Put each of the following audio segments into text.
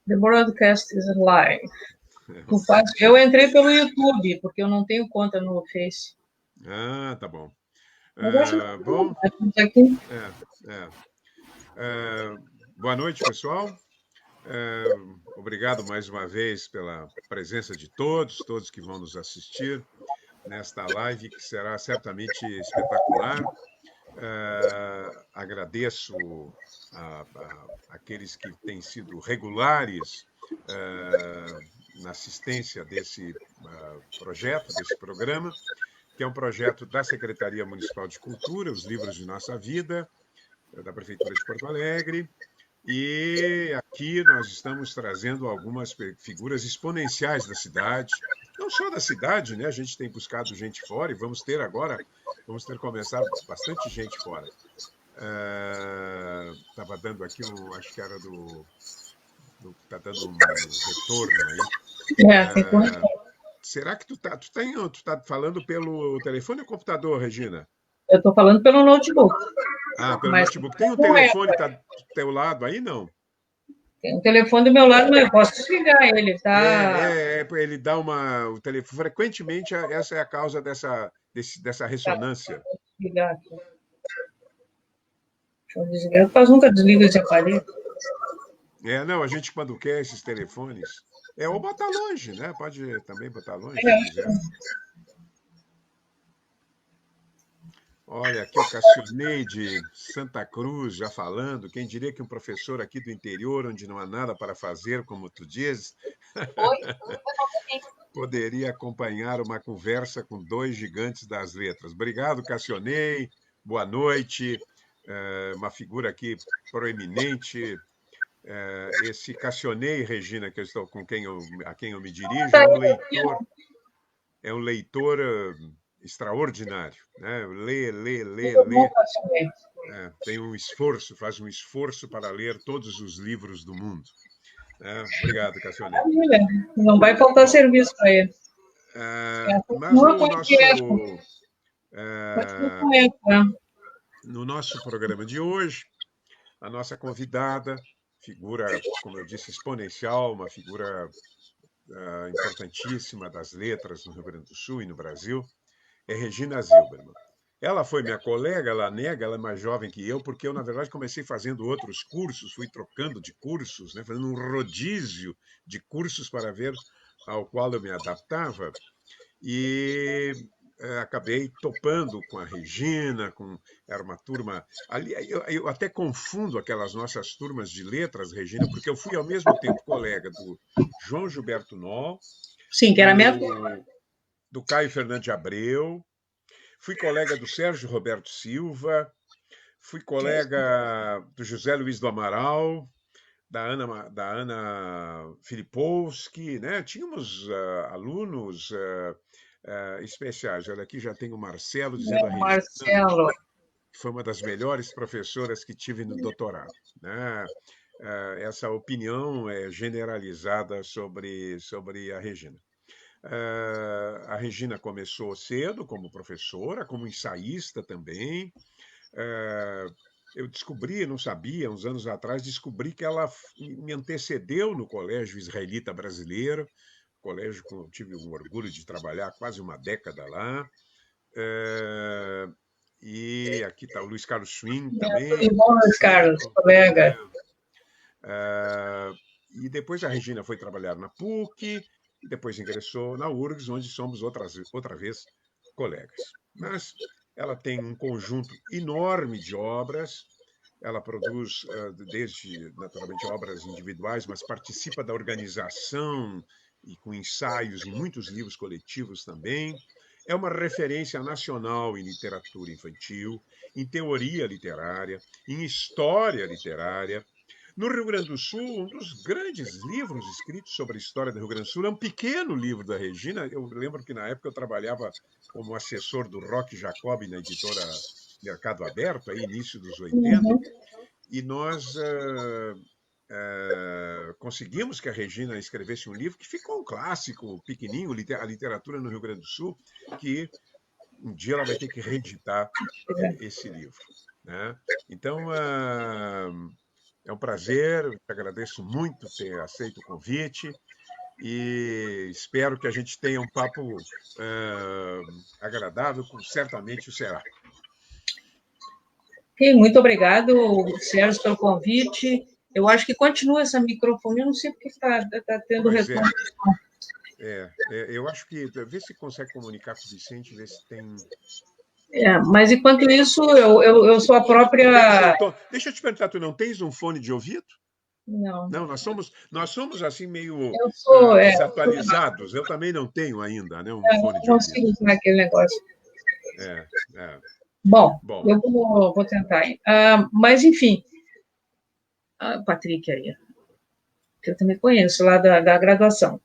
The broadcast is live. Eu entrei pelo YouTube, porque eu não tenho conta no Face. Ah, tá bom. Mas acho Bom, que aqui. boa noite, pessoal. Obrigado mais uma vez pela presença de todos que vão nos assistir nesta live, que será certamente espetacular. Agradeço àqueles que têm sido regulares na assistência desse projeto, desse programa, que é um projeto da Secretaria Municipal de Cultura, Os Livros de Nossa Vida, da Prefeitura de Porto Alegre. E aqui nós estamos trazendo algumas figuras exponenciais da cidade, não só da cidade, né? A gente tem buscado gente fora e vamos ter começar bastante gente fora. Estava dando aqui, acho que era está dando um retorno aí. Será que tu tá falando pelo telefone ou computador, Regina? Eu estou falando pelo notebook. Pelo notebook. Tem um telefone tá do teu lado aí, não? Tem um telefone do meu lado, mas eu posso desligar ele, tá? Ele dá o telefone. Frequentemente, essa é a causa dessa ressonância. Vou desligar aqui. Deixa eu desligar. Eu quase nunca desligo esse aparelho. Não, a gente quando quer esses telefones. Ou botar longe, né? Pode também botar longe, se quiser. Olha, aqui o Cassionei de Santa Cruz já falando. Quem diria que um professor aqui do interior, onde não há nada para fazer, como tu dizes, poderia acompanhar uma conversa com dois gigantes das letras. Obrigado, Cassionei. Boa noite. Uma figura aqui proeminente. Esse Cassionei, Regina, que eu estou a quem eu me dirijo, é um leitor extraordinário, né? Lê. Faz um esforço para ler todos os livros do mundo. Obrigado, Cassionei. Não vai faltar serviço para ele. Mas no nosso programa de hoje, a nossa convidada, figura, como eu disse, exponencial, uma figura importantíssima das letras no Rio Grande do Sul e no Brasil, é Regina Zilberman. Ela foi minha colega, ela é mais jovem que eu, porque eu, na verdade, comecei fazendo outros cursos, fui trocando de cursos, né, fazendo um rodízio de cursos para ver ao qual eu me adaptava, e acabei topando com a Regina, era uma turma... Ali, eu até confundo aquelas nossas turmas de letras, Regina, porque eu fui ao mesmo tempo colega do João Gilberto Noll, sim, que era minha turma, do Caio Fernando de Abreu, fui colega do Sérgio Roberto Silva, fui colega do José Luiz do Amaral, da Ana Filipowski, né? Tínhamos alunos especiais. Olha, aqui já tem o Marcelo dizendo a Regina, Marcelo, que foi uma das melhores professoras que tive no doutorado, né? Essa opinião é generalizada sobre a Regina. A Regina começou cedo como professora, como ensaísta também. Eu descobri, não sabia, uns anos atrás, descobri que ela me antecedeu no Colégio Israelita Brasileiro, colégio que eu tive um orgulho de trabalhar quase uma década lá. E aqui está o Luiz Carlos Schwinn também. Tudo bom, Luiz Carlos, colega? E depois a Regina foi trabalhar na PUC, e depois ingressou na URGS, onde somos outra vez colegas. Mas ela tem um conjunto enorme de obras, ela produz desde, naturalmente, obras individuais, mas participa da organização e com ensaios em muitos livros coletivos também. É uma referência nacional em literatura infantil, em teoria literária, em história literária. No Rio Grande do Sul, um dos grandes livros escritos sobre a história do Rio Grande do Sul é um pequeno livro da Regina. Eu lembro que, na época, eu trabalhava como assessor do Roque Jacob na editora Mercado Aberto, aí, início dos 80, e nós conseguimos que a Regina escrevesse um livro que ficou um clássico, pequenininho, a literatura no Rio Grande do Sul, que um dia ela vai ter que reeditar esse livro, né? Então, É um prazer, eu te agradeço muito ter aceito o convite e espero que a gente tenha um papo agradável, como certamente o será. Ok, muito obrigado, Sérgio, pelo convite. Eu acho que continua essa microfone, eu não sei porque está tendo Pois é, retorno. eu acho que vê se consegue comunicar com o Vicente, ver se tem. Mas enquanto isso, eu sou a própria. Deixa eu te perguntar, tu não tens um fone de ouvido? Não, Não, nós somos assim meio eu sou. desatualizados. Eu também não tenho ainda, né, um Eu fone de não ouvido. consigo usar aquele negócio. É, é. Bom, Bom, eu vou tentar. Mas, enfim, Patrick aí, que eu também conheço lá da graduação.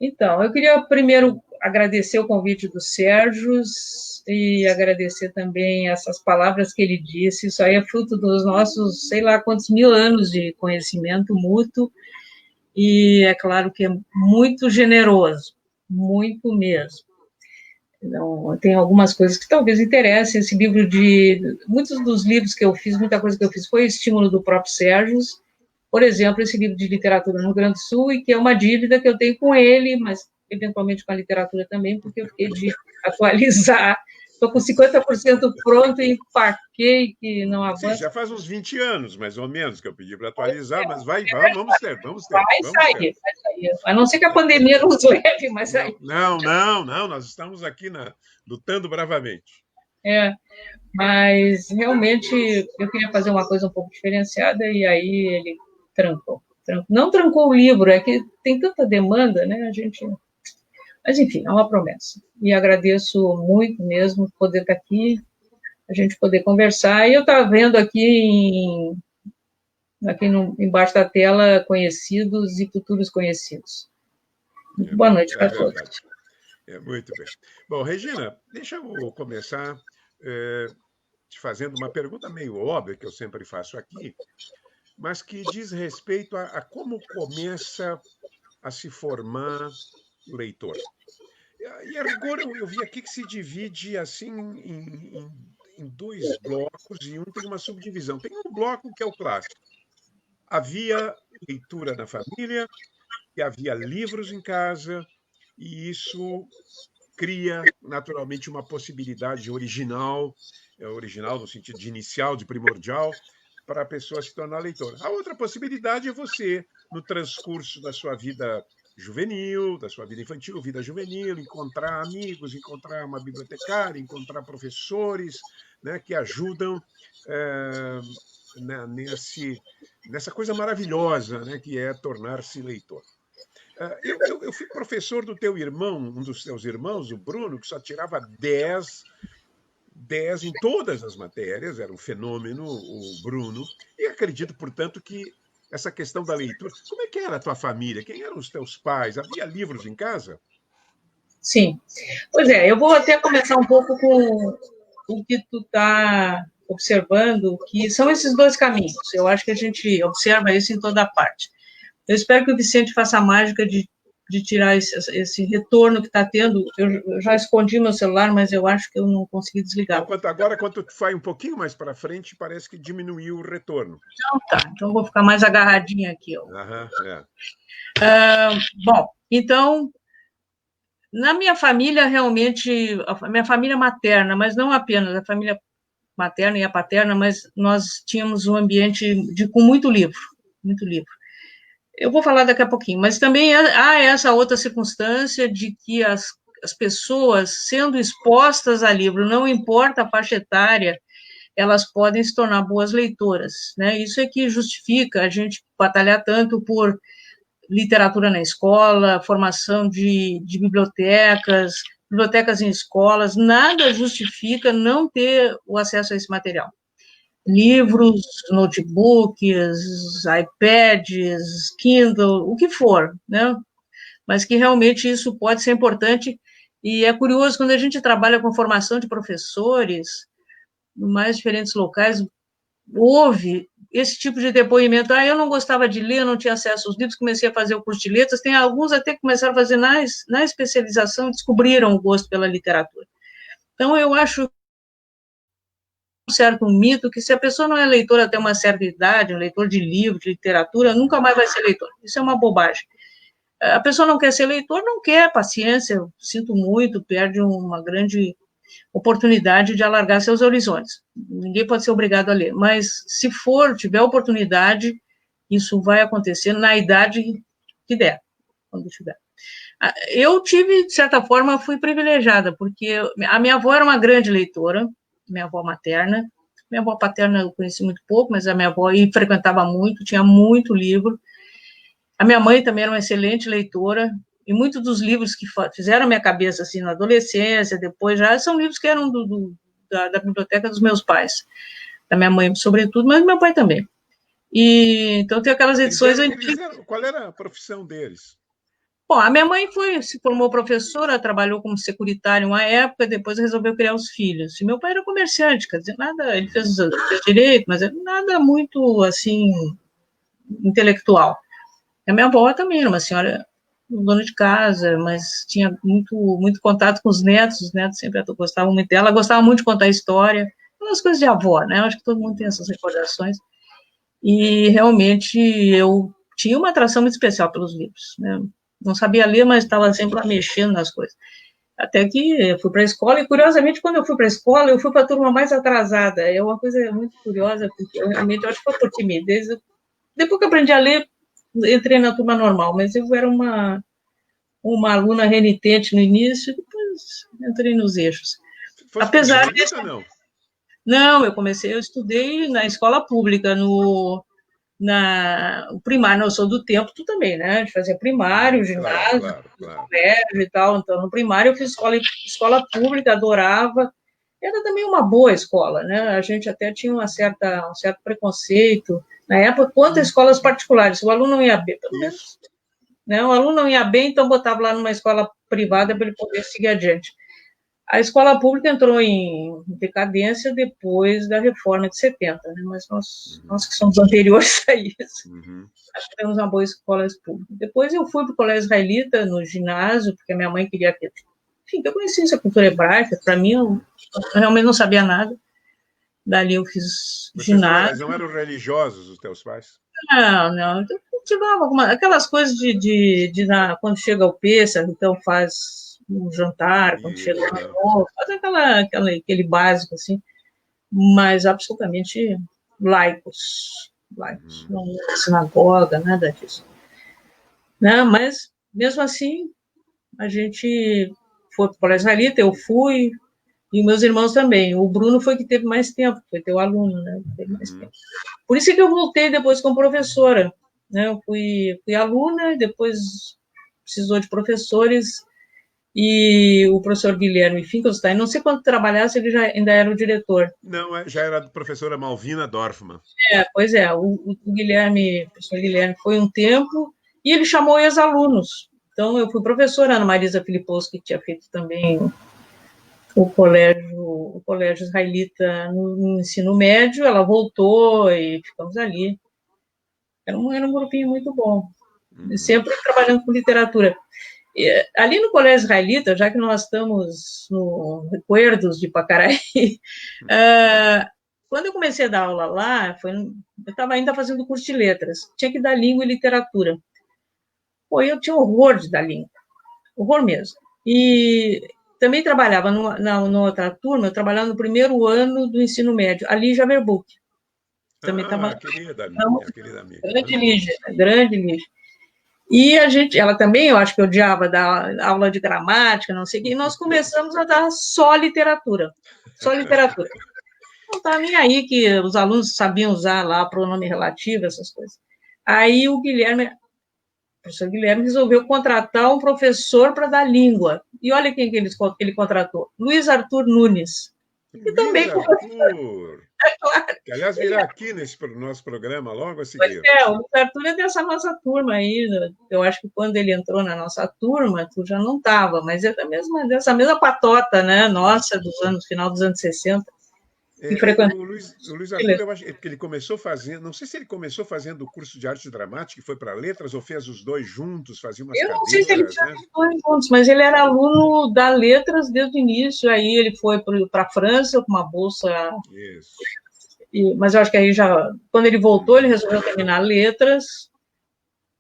Então, eu queria primeiro agradecer o convite do Sérgio e agradecer também essas palavras que ele disse. Isso aí é fruto dos nossos, sei lá quantos mil anos de conhecimento mútuo, e é claro que é muito generoso, muito mesmo. Então, tem algumas coisas que talvez interessem. Esse livro muitos dos livros que eu fiz, muita coisa que eu fiz foi estímulo do próprio Sérgio. Por exemplo, esse livro de literatura no Rio Grande do Sul, e que é uma dívida que eu tenho com ele, mas eventualmente com a literatura também, porque eu fiquei de atualizar. Estou com 50% pronto e empaquei que não sim, avança. já faz uns 20 anos, mais ou menos, que eu pedi para atualizar, mas vamos ter. Vai sair. A não ser que a pandemia nos leve, mas aí. Não, nós estamos aqui lutando bravamente. Mas realmente eu queria fazer uma coisa um pouco diferenciada e aí ele trancou. Não trancou o livro, é que tem tanta demanda, né? Mas enfim, é uma promessa. E agradeço muito mesmo poder estar aqui, a gente poder conversar. E eu estava vendo aqui embaixo da tela conhecidos e futuros conhecidos. Boa noite para todos. Muito bem. Bom, Regina, deixa eu começar te fazendo uma pergunta meio óbvia, que eu sempre faço aqui, mas que diz respeito a como começa a se formar o leitor. E a rigor, eu vi aqui que se divide assim em dois blocos e um tem uma subdivisão. Tem um bloco que é o clássico. Havia leitura na família, e havia livros em casa, e isso cria naturalmente uma possibilidade original no sentido de inicial, de primordial, para a pessoa se tornar leitora. A outra possibilidade é você, no transcurso da sua vida juvenil, da sua vida infantil, vida juvenil, encontrar amigos, encontrar uma bibliotecária, encontrar professores, né, que ajudam nessa coisa maravilhosa, né, que é tornar-se leitor. Eu fui professor do teu irmão, um dos teus irmãos, o Bruno, que só tirava 10 em todas as matérias, era um fenômeno, o Bruno, e acredito, portanto, que essa questão da leitura. Como é que era a tua família? Quem eram os teus pais? Havia livros em casa? Sim. Pois é, eu vou até começar um pouco com o que tu está observando, que são esses dois caminhos. Eu acho que a gente observa isso em toda parte. Eu espero que o Vicente faça a mágica de tirar esse retorno que está tendo. Eu já escondi meu celular, mas eu acho que eu não consegui desligar. Agora, quando tu vai um pouquinho mais para frente, parece que diminuiu o retorno. Então tá, então eu vou ficar mais agarradinha aqui. Ó. Bom, então, na minha família, realmente, a minha família materna, mas não apenas a família materna e a paterna, mas nós tínhamos um ambiente com muito livro, muito livro. Eu vou falar daqui a pouquinho, mas também há essa outra circunstância de que as pessoas, sendo expostas a livro, não importa a faixa etária, elas podem se tornar boas leitoras, né? Isso é que justifica a gente batalhar tanto por literatura na escola, formação de bibliotecas em escolas, nada justifica não ter o acesso a esse material. Livros, notebooks, iPads, Kindle, o que for, né? Mas que realmente isso pode ser importante. E é curioso, quando a gente trabalha com formação de professores, em mais diferentes locais, houve esse tipo de depoimento. Eu não gostava de ler, não tinha acesso aos livros, comecei a fazer o curso de letras. Tem alguns até que começaram a fazer na especialização, descobriram o gosto pela literatura. Então, eu acho certo mito que se a pessoa não é leitora até uma certa idade, um leitor de livro, de literatura, nunca mais vai ser leitor. Isso é uma bobagem. A pessoa não quer ser leitor, não quer, paciência, eu sinto muito, perde uma grande oportunidade de alargar seus horizontes. Ninguém pode ser obrigado a ler, mas se tiver oportunidade, isso vai acontecer na idade que der, quando tiver. Eu tive, de certa forma, fui privilegiada, porque a minha avó era uma grande leitora, minha avó materna. Minha avó paterna eu conheci muito pouco, mas a minha avó frequentava muito, tinha muito livro. A minha mãe também era uma excelente leitora, e muitos dos livros que fizeram minha cabeça, assim, na adolescência, depois já, são livros que eram da biblioteca dos meus pais, da minha mãe, sobretudo, mas do meu pai também. E, então, tem aquelas edições antigas. Qual era a profissão deles? Bom, a minha mãe se formou professora, trabalhou como securitária uma época, depois resolveu criar os filhos. E meu pai era comerciante, quer dizer, nada, ele fez direito, mas nada muito, assim, intelectual. A minha avó também era uma senhora dona de casa, mas tinha muito contato com os netos sempre gostavam muito dela, gostava muito de contar história, umas coisas de avó, né? Eu acho que todo mundo tem essas recordações. E realmente eu tinha uma atração muito especial pelos livros, né? Não sabia ler, mas estava sempre lá mexendo nas coisas. Até que eu fui para a escola, e curiosamente, quando eu fui para a escola, eu fui para a turma mais atrasada. É uma coisa muito curiosa, porque eu realmente acho que foi por timidez. Depois que eu aprendi a ler, entrei na turma normal, mas eu era uma aluna renitente no início, depois entrei nos eixos. Apesar disso, não? Não, eu estudei na escola pública, o primário, eu sou do tempo, tu também, né? De fazer primário, ginásio, colégio e tal. Então, no primário eu fiz escola pública, adorava. Era também uma boa escola, né? A gente até tinha um certo preconceito na época quanto a escolas particulares. O aluno não ia bem, pelo menos, né? O aluno não ia bem, então botava lá numa escola privada para ele poder seguir adiante. A escola pública entrou em decadência depois da reforma de 70, né? Mas nós que somos anteriores a isso, acho que temos uma boa escola pública. Depois eu fui para o colégio israelita, no ginásio, porque a minha mãe queria que eu conhecesse a cultura hebraica. Para mim, eu realmente não sabia nada. Dali eu fiz ginásio. Mas não eram religiosos os teus pais? Não. Eu cultivava aquelas coisas quando chega o Pêssego, então faz um jantar, quando chega o novo, faz aquele básico, assim, mas absolutamente laicos, não ia sinagoga, nada disso. Não, mas, mesmo assim, a gente foi para o colégio israelita, eu fui, e meus irmãos também. O Bruno foi que teve mais tempo, foi teu aluno, né? Teve mais tempo. Por isso que eu voltei depois como professora, né? Eu fui aluna, depois precisou de professores, e o professor Guilherme Finkelstein, não sei quando trabalhasse, ele ainda era o diretor. Não, já era a professora Malvina Dorfman. Pois é, o professor Guilherme foi um tempo, e ele chamou ex-alunos. Então, eu fui professora, Ana Marisa Filipowski, que tinha feito também o colégio israelita no ensino médio, ela voltou e ficamos ali. Era um grupinho muito bom, sempre trabalhando com literatura. Ali no colégio israelita, já que nós estamos no Recuerdos de Pacaraí, quando eu comecei a dar aula lá, eu estava ainda fazendo curso de letras, tinha que dar língua e literatura. Eu tinha horror de dar língua, horror mesmo. E também trabalhava numa outra turma, eu trabalhava no primeiro ano do ensino médio, a Lígia Verbuck. Também estava... querida amiga. Grande Lígia. E ela também, eu acho que odiava dar aula de gramática, não sei o quê, e nós começamos a dar só literatura. Não estava nem aí que os alunos sabiam usar lá pronome relativo, essas coisas. Aí o professor Guilherme resolveu contratar um professor para dar língua. E olha quem que ele contratou, Luiz Arthur Nunes. Que também Arthur! Claro. Que, aliás, virá aqui nesse nosso programa logo a seguir. O Luiz Arthur é dessa nossa turma aí. Eu acho que quando ele entrou na nossa turma, tu já não estava, mas é dessa mesma patota, né? Nossa, final dos anos 60. e frequentava. O Luiz Arthur, eu acho que ele começou fazendo, não sei se ele começou fazendo o curso de arte dramática e foi para letras ou fez os dois juntos, fazia umas Eu não sei se ele cadeiras, tinha né? feito dois juntos, mas ele era aluno da Letras desde o início. Aí ele foi para a França com uma bolsa, Isso. mas eu acho que aí já, quando ele voltou, ele Uhum. resolveu terminar Letras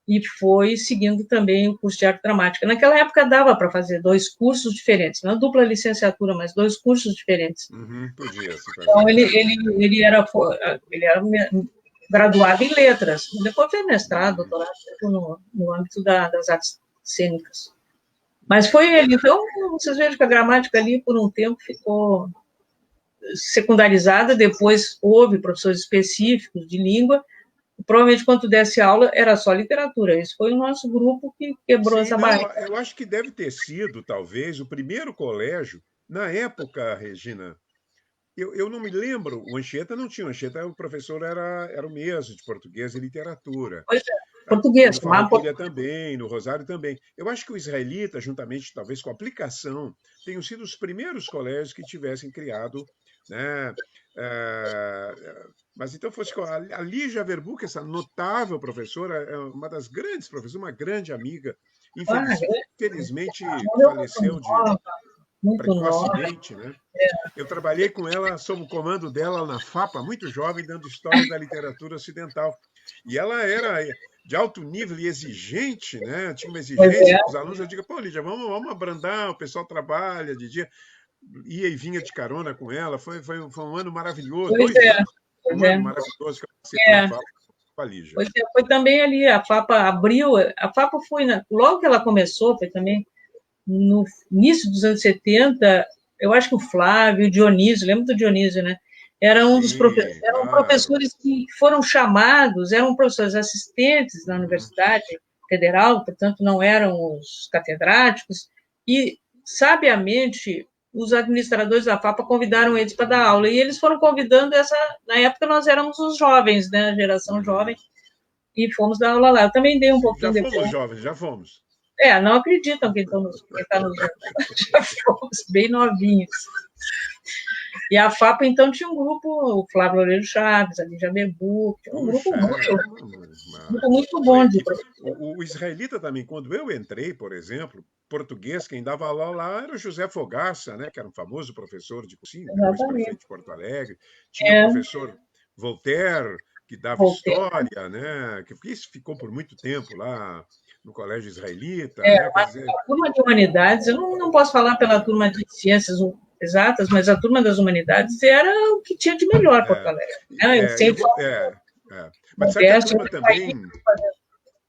e foi seguindo também o curso de arte dramática. Naquela época dava para fazer dois cursos diferentes, não dupla licenciatura, mas dois cursos diferentes. Uhum, podia se Então, fazer. ele era graduado em letras, depois fez mestrado, Uhum. doutorado no âmbito das artes cênicas. Mas foi ele. Então, vocês vejam que a gramática ali, por um tempo, ficou secundarizada, depois houve professores específicos de língua, provavelmente quando desse aula era só literatura. Esse foi o nosso grupo que quebrou Sim, essa não, barreira. eu acho que deve ter sido, talvez, o primeiro colégio, na época, Regina, eu não me lembro, o Anchieta não tinha, o Anchieta, o professor era o mesmo, de português e literatura. Pois é, português, No chamava Farroupilha também, no Rosário também. Eu acho que o Israelita, juntamente talvez com a aplicação, tenham sido os primeiros colégios que tivessem criado, né? Mas então fosse a Lígia Verbuck, essa notável professora, é uma das grandes professoras, uma grande amiga, infelizmente faleceu de muito nova. precocemente, né? Eu trabalhei com ela sob o comando dela na FAPA, muito jovem, dando história da literatura ocidental. E ela era de alto nível e exigente, né? Tinha uma Pois exigência é, com os alunos. Eu digo, pô, Lídia, vamos abrandar, o pessoal trabalha de dia. Ia e vinha de carona com ela. Foi um ano maravilhoso, pois 2 é, anos. pois Um é. ano maravilhoso que eu passei pela É, FAPA com a Lígia. pois é, foi também ali, a FAPA abriu, a FAPA foi, logo que ela começou, foi também no início dos anos 70, eu acho que o Flávio, o Dionísio, lembra do Dionísio, né? Era um dos Sim, eram claro. professores que foram chamados, eram professores assistentes na Uhum. Universidade Federal, portanto, não eram os catedráticos, e, sabiamente, os administradores da FAPA convidaram eles para dar aula, e eles foram convidando na época nós éramos os jovens, né, a geração Uhum. jovem, e fomos dar aula lá. Eu também dei um Já pouquinho fomos depois. jovens, já fomos. Não acreditam que está nos vendo. Já fomos bem novinhos. E a FAPA, então, tinha um grupo, o Flávio Loureiro Chaves, a Lígia Verbuck, tinha Puxa, muito, muito uma bom de equipe. professor. O israelita também, quando eu entrei, por exemplo, português, quem dava aula lá era o José Fogaça, né, que era um famoso professor de cursinho, depois prefeito Exatamente. de Porto Alegre. Tinha o É, professor Voltaire, que dava voltei. história, né, que isso ficou por muito tempo lá no colégio israelita, né, quer Mas dizer, a turma de humanidades, eu não posso falar pela turma de ciências exatas, mas a turma das humanidades era o que tinha de melhor Porto é, Alegre. Eu eu sempre vou, falo mas sabe que a modéstia, turma também,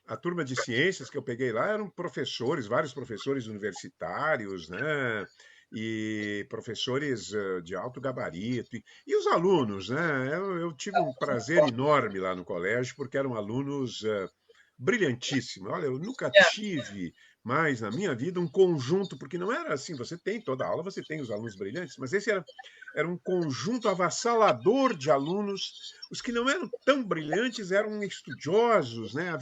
a turma de ciências que eu peguei lá eram professores, vários professores universitários, né? E professores de alto gabarito. E os alunos, né? Eu tive um prazer enorme lá no colégio, porque eram alunos brilhantíssimos. Olha, eu nunca tive mais na minha vida um conjunto, porque não era assim, você tem toda aula, você tem os alunos brilhantes, mas esse era um conjunto avassalador de alunos. Os que não eram tão brilhantes eram estudiosos, né?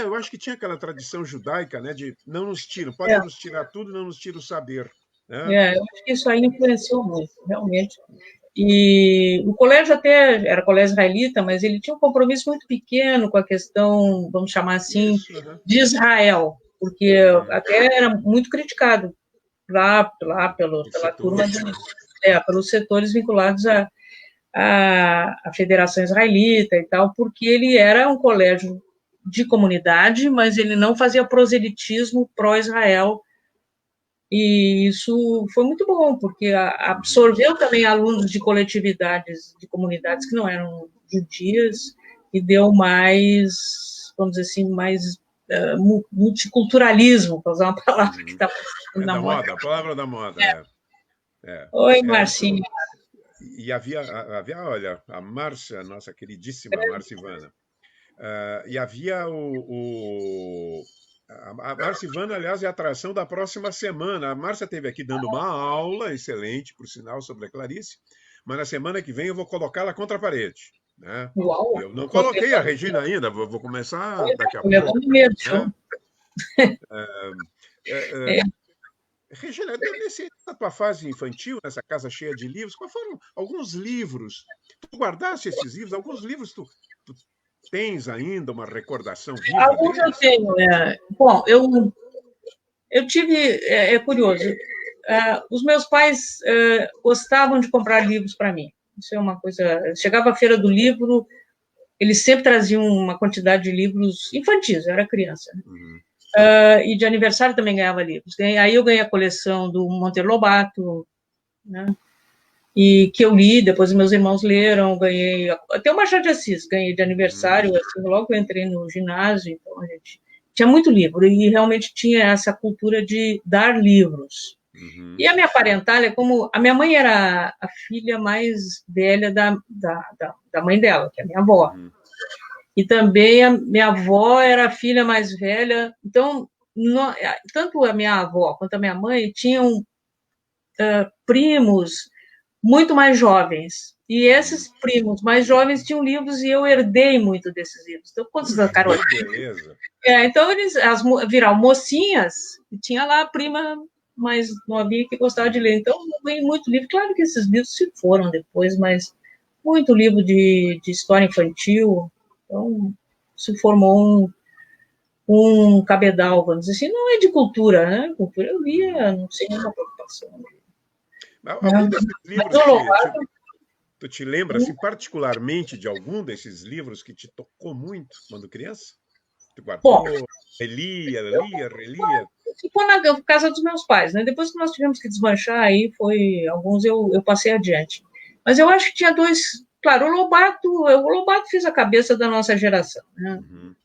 Eu acho que tinha aquela tradição judaica, né? De não nos tiram, podem nos tirar tudo, não nos tira o saber, né? eu acho que isso aí influenciou muito, realmente. E o colégio até era colégio israelita, mas ele tinha um compromisso muito pequeno com a questão, vamos chamar assim, Isso, né? de Israel, porque Uhum. até era muito criticado lá Por pela turma, setores, né? pelos setores vinculados à Federação Israelita e tal, porque ele era um colégio de comunidade, mas ele não fazia proselitismo pró-Israel, e isso foi muito bom, porque Uhum. absorveu também alunos de coletividades, de comunidades que não eram judias, e deu mais, vamos dizer assim, mais multiculturalismo, para usar uma palavra que Uhum. está É na da moda. moda, a palavra da moda, é. É, Oi, isso. Marcinho. E havia, olha, a Márcia, nossa queridíssima Márcia Ivana, e havia a Márcia Ivana, aliás, é a atração da próxima semana. A Márcia esteve aqui dando uma aula, excelente, por sinal, sobre a Clarice, mas na semana que vem eu vou colocá-la contra a parede, né? Uau, Eu não coloquei a Regina ainda, vou começar daqui a tô pouco, levando medo, né? viu? É, é, Regina, nessa tua fase infantil, nessa casa cheia de livros, quais foram alguns livros? Tu guardaste esses livros? Alguns livros tu tens ainda uma recordação viva Alguns eu deles? tenho. Bom, eu tive. É curioso. Os meus pais gostavam de comprar livros para mim. Isso é uma coisa. Chegava a feira do livro, eles sempre traziam uma quantidade de livros infantis, eu era criança. Uhum. E de aniversário também ganhava livros. Aí eu ganhei a coleção do Monteiro Lobato, né? E que eu li, depois meus irmãos leram, ganhei até o Machado de Assis, ganhei de aniversário, assim, logo que eu entrei no ginásio, então a gente tinha muito livro, e realmente tinha essa cultura de dar livros. Uhum. E a minha parentalha, como a minha mãe era a filha mais velha da mãe dela, que é a minha avó, Uhum. e também a minha avó era a filha mais velha, então tanto a minha avó quanto a minha mãe tinham primos muito mais jovens. E esses primos mais jovens tinham livros e eu herdei muito desses livros. Então, quantos da Carolina? Que beleza! Então, eles viraram mocinhas e tinha lá a prima mais novinha que gostava de ler. Então, eu ganhei muito livro. Claro que esses livros se foram depois, mas muito livro de história infantil. Então, se formou um cabedal, vamos dizer assim. Não é de cultura, né? Cultura eu lia, não sei nenhuma preocupação. Algum desses livros tu te lembra, assim, particularmente de algum desses livros que te tocou muito quando criança? Tu guardou, relia? Ficou na casa dos meus pais, né? Depois que nós tivemos que desmanchar, aí alguns eu passei adiante. Mas eu acho que tinha dois, claro, o Lobato fez a cabeça da nossa geração, né? Uhum.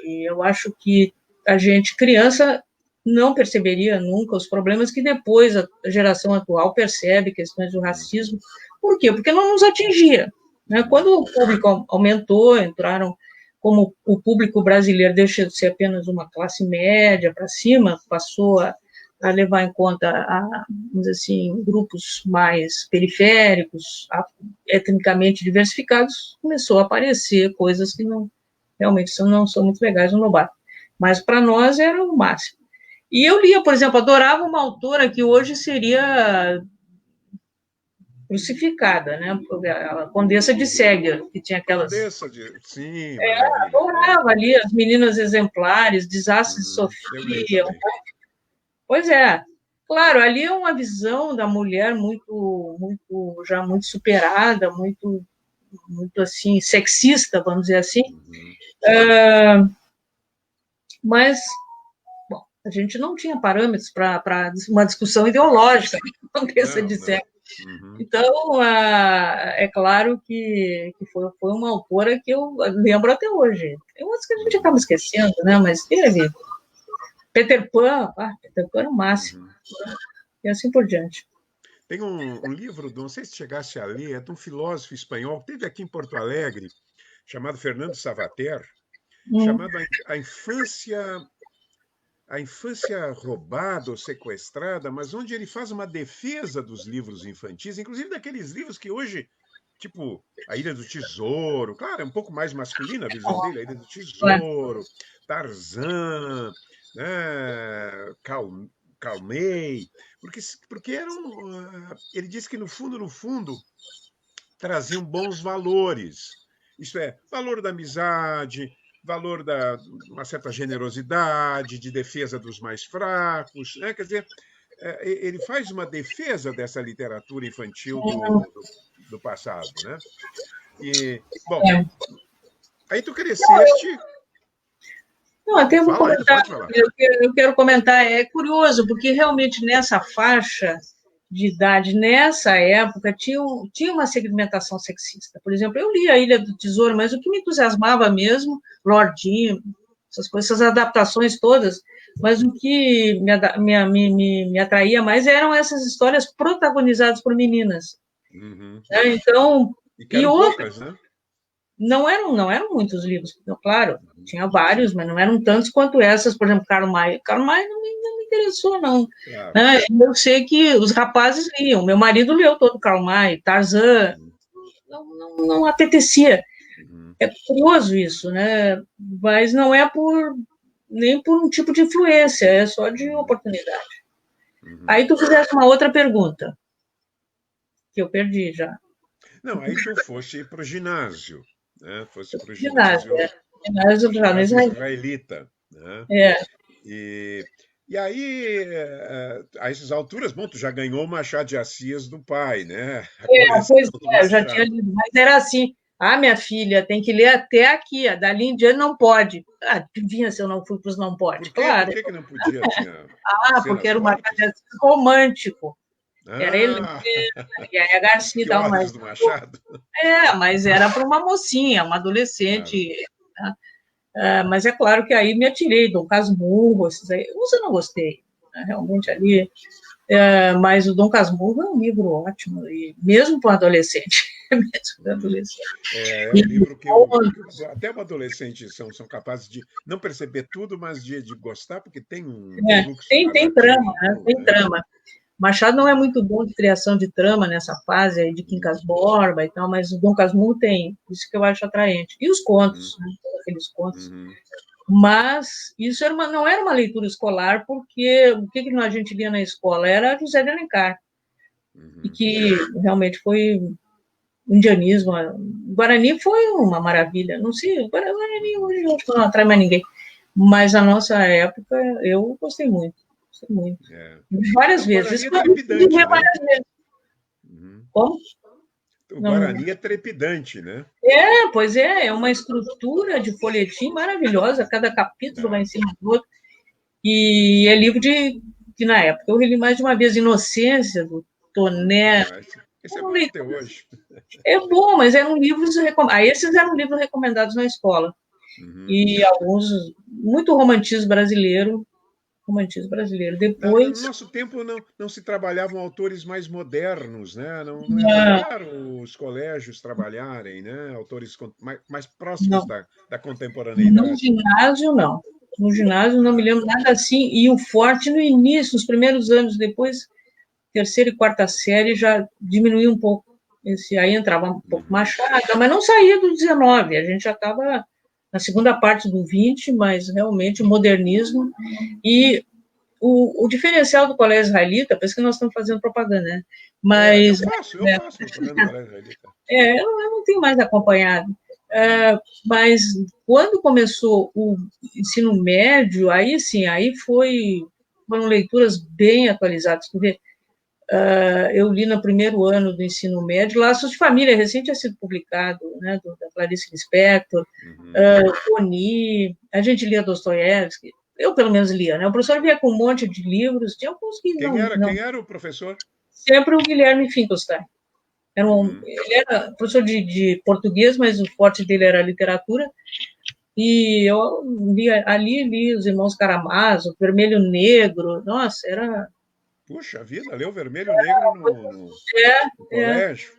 E eu acho que a gente, criança, não perceberia nunca os problemas que depois a geração atual percebe, questões do racismo. Por quê? Porque não nos atingia, né? Quando o público aumentou, entraram, como o público brasileiro deixou de ser apenas uma classe média para cima, passou a levar em conta, vamos dizer assim, grupos mais periféricos, etnicamente diversificados, começou a aparecer coisas que realmente não são muito legais no Lobato. Mas para nós era o máximo. E eu lia, por exemplo, adorava uma autora que hoje seria crucificada, né? A Condessa de Seger, que tinha aquelas... Sim, maravilha. Adorava ali as Meninas Exemplares, Desastres de Sofia. Pois é. Claro, ali é uma visão da mulher já muito superada, muito assim, sexista, vamos dizer assim. Mas, bom, a gente não tinha parâmetros para uma discussão ideológica, Condessa de Seger. Então, é claro que foi uma autora que eu lembro até hoje. Tem outras que a gente acaba esquecendo, né? Mas teve. Peter Pan era o máximo. E assim por diante. Tem um livro, não sei se chegasse a ler, é de um filósofo espanhol, que teve aqui em Porto Alegre, chamado Fernando Savater, chamado A Infância Roubada ou Sequestrada, mas onde ele faz uma defesa dos livros infantis, inclusive daqueles livros que hoje, tipo A Ilha do Tesouro, claro, é um pouco mais masculina a visão dele, A Ilha do Tesouro, Tarzan, né, Calmei, porque ele disse que no fundo traziam bons valores. Isto é, valor da amizade, valor da uma certa generosidade, de defesa dos mais fracos, né? Quer dizer, ele faz uma defesa dessa literatura infantil do passado, né? E, bom, aí tu cresceste... Não, até vou comentar, eu quero comentar, é curioso, porque realmente nessa faixa de idade, nessa época, tinha uma segmentação sexista. Por exemplo, eu li A Ilha do Tesouro, mas o que me entusiasmava mesmo, Lordinho, essas coisas, essas adaptações todas, mas o que me atraía mais eram essas histórias protagonizadas por meninas. Então, e poucas, né? Não eram muitos livros, claro, tinha vários, mas não eram tantos quanto essas, por exemplo, Karl May. Karl May não me interessou, não. Claro. Eu sei que os rapazes liam, meu marido leu todo Karl May, Tarzan, não apetecia. É curioso isso, né? Mas não é nem por um tipo de influência, é só de oportunidade. Aí tu fizeste uma outra pergunta, que eu perdi já. Não, aí tu foste para o ginásio, né? Foste para o Ginásio, ginásio, ginásio já no ginásio Israel. israelita, né? É, E, e aí, a essas alturas, bom, tu já ganhou o Machado de Assis do pai, né? A coleção pois do é, eu já tinha Machado. lido, mas era assim, minha filha, tem que ler até aqui, dali em diante não pode. Adivinha se eu não fui para os não pode? Por quê? Por Claro. que que não podia? Tinha Porque cenas era uma fortes? casa romântico, era Helena, Ah, e aí a Garcia que e tal, ódios do Machado. mas era para uma mocinha, uma Ah, adolescente, né? Mas é claro que aí me atirei, Dom Casmurro, esses aí, uns eu não gostei, né? Realmente ali, mas o Dom Casmurro é um livro ótimo, e mesmo para um adolescente, mesmo para um uhum. adolescente. É E, um livro até um adolescente são capazes de não perceber tudo, mas de gostar, porque tem um fluxo tem trama, narrativo né? bom, Tem né? trama. Machado não é muito bom de criação de trama nessa fase aí de Quincas Borba e tal, mas o Dom Casmurro tem, isso que eu acho atraente. E os Uhum, contos, né? Aqueles contos. uhum, Mas isso não era uma leitura escolar, porque o que a gente lia na escola era José de Alencar, e uhum. que realmente foi indianismo. O Guarani foi uma maravilha. Não sei, o Guarani Uhum. hoje eu acho que não atrai mais ninguém. Mas na nossa época eu gostei muito. Gostei muito. É. Várias Não, o vezes. Guarani Isso é foi de trepidante, ler né? várias vezes. Uhum. Como? O Não. Guarani é trepidante, né? Pois é uma estrutura de folhetim maravilhosa, cada capítulo vai É. em cima do outro. E é livro que na época eu li mais de uma vez, Inocência, do Toné. Esse é bom até hoje. É bom, mas eram livros recomendados. Esses eram livros recomendados na escola. Uhum. E alguns, muito romantismo brasileiro. Romantismo brasileiro. No Depois, nosso tempo não se trabalhavam autores mais modernos, né? Não era raro os colégios trabalharem, né? Autores mais próximos não, da no contemporaneidade. ginásio, não. No ginásio, não me lembro nada assim. E o forte no início, nos primeiros anos, depois, terceira e quarta série, já diminuiu um pouco. Aí entrava um pouco Uhum. Machado, mas não saía do 19. A gente já estava na segunda parte do 20, mas realmente o modernismo. E o diferencial do colégio israelita, por isso que nós estamos fazendo propaganda, né? É, Mas eu faço propaganda do Colégio Israelita. eu não tenho mais acompanhado. Uhum. Mas quando começou o ensino médio, aí sim, foram leituras bem atualizadas. Porque, eu li no primeiro ano do ensino médio, Laços de Família, recente tinha sido publicado, né, da Clarice Lispector, Uhum. Toni, a gente lia Dostoiévski, eu pelo menos lia, né? O professor vinha com um monte de livros, tinha alguns que não. Quem era o professor? Sempre o Guilherme Finkelstein. Uhum. Ele era professor de português, mas o forte dele era a literatura. E eu li os Irmãos Karamazov, Vermelho Negro. Nossa, era. Puxa vida, leu Vermelho e Negro no É, colégio.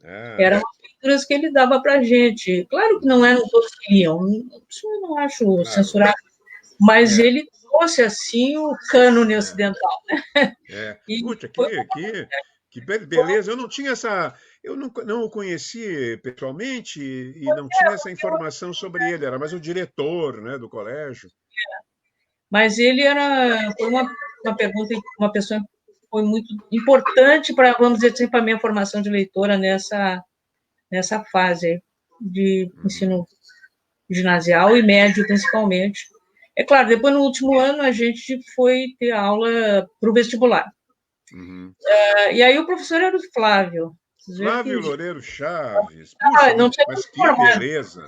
É. eram as leituras que ele dava para a gente. Claro que não Uhum. eram todos que liam, isso eu não acho Claro. censurável, mas É, ele trouxe assim o cânone é, ocidental. é. E Puxa, foi, beleza. Eu não tinha essa. Eu não o conheci pessoalmente e não tinha essa informação sobre ele. Era mais o diretor, né, do colégio. mas ele foi uma pergunta, uma pessoa que foi muito importante para, vamos dizer assim, para a minha formação de leitora nessa fase de Uhum, ensino ginasial e médio, principalmente. É claro, depois no último ano a gente foi ter aula para o vestibular. uhum. E aí o professor era o Flávio. Vocês viram Flávio que Loureiro Chaves. Puxa, não tinha nem mas se que formado, beleza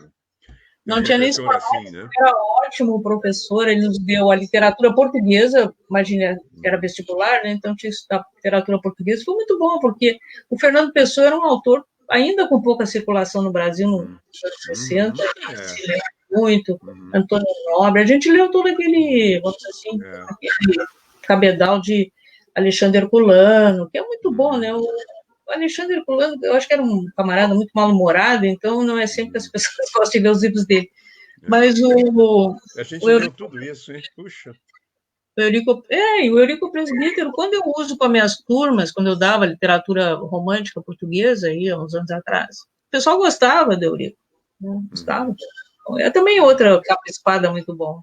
ter um não tinha nem se professor formado, assim, né? era ótimo professor, ele nos deu a literatura portuguesa, imagina, era Uhum, vestibular, né? Então tinha que estudar literatura portuguesa, foi muito bom, porque o Fernando Pessoa era um autor ainda com pouca circulação no Brasil nos uhum, anos 60, uhum. É, se lê muito, uhum, Antônio Nobre, a gente leu todo aquele, vamos dizer assim, é, aquele cabedal de Alexandre Herculano, que é muito bom, né? uhum, O Alexandre Herculano, eu acho que era um camarada muito mal-humorado, então não é sempre que as uhum, pessoas gostam de ler os livros dele. é. Mas A o gente leu Eurico, tudo isso, hein? Puxa. e o Eurico Presbítero, quando eu uso com as minhas turmas, quando eu dava literatura romântica portuguesa, aí, há uns anos atrás, o pessoal gostava do Eurico, né? Gostava. Uhum, É também é. outra capa-espada muito bom.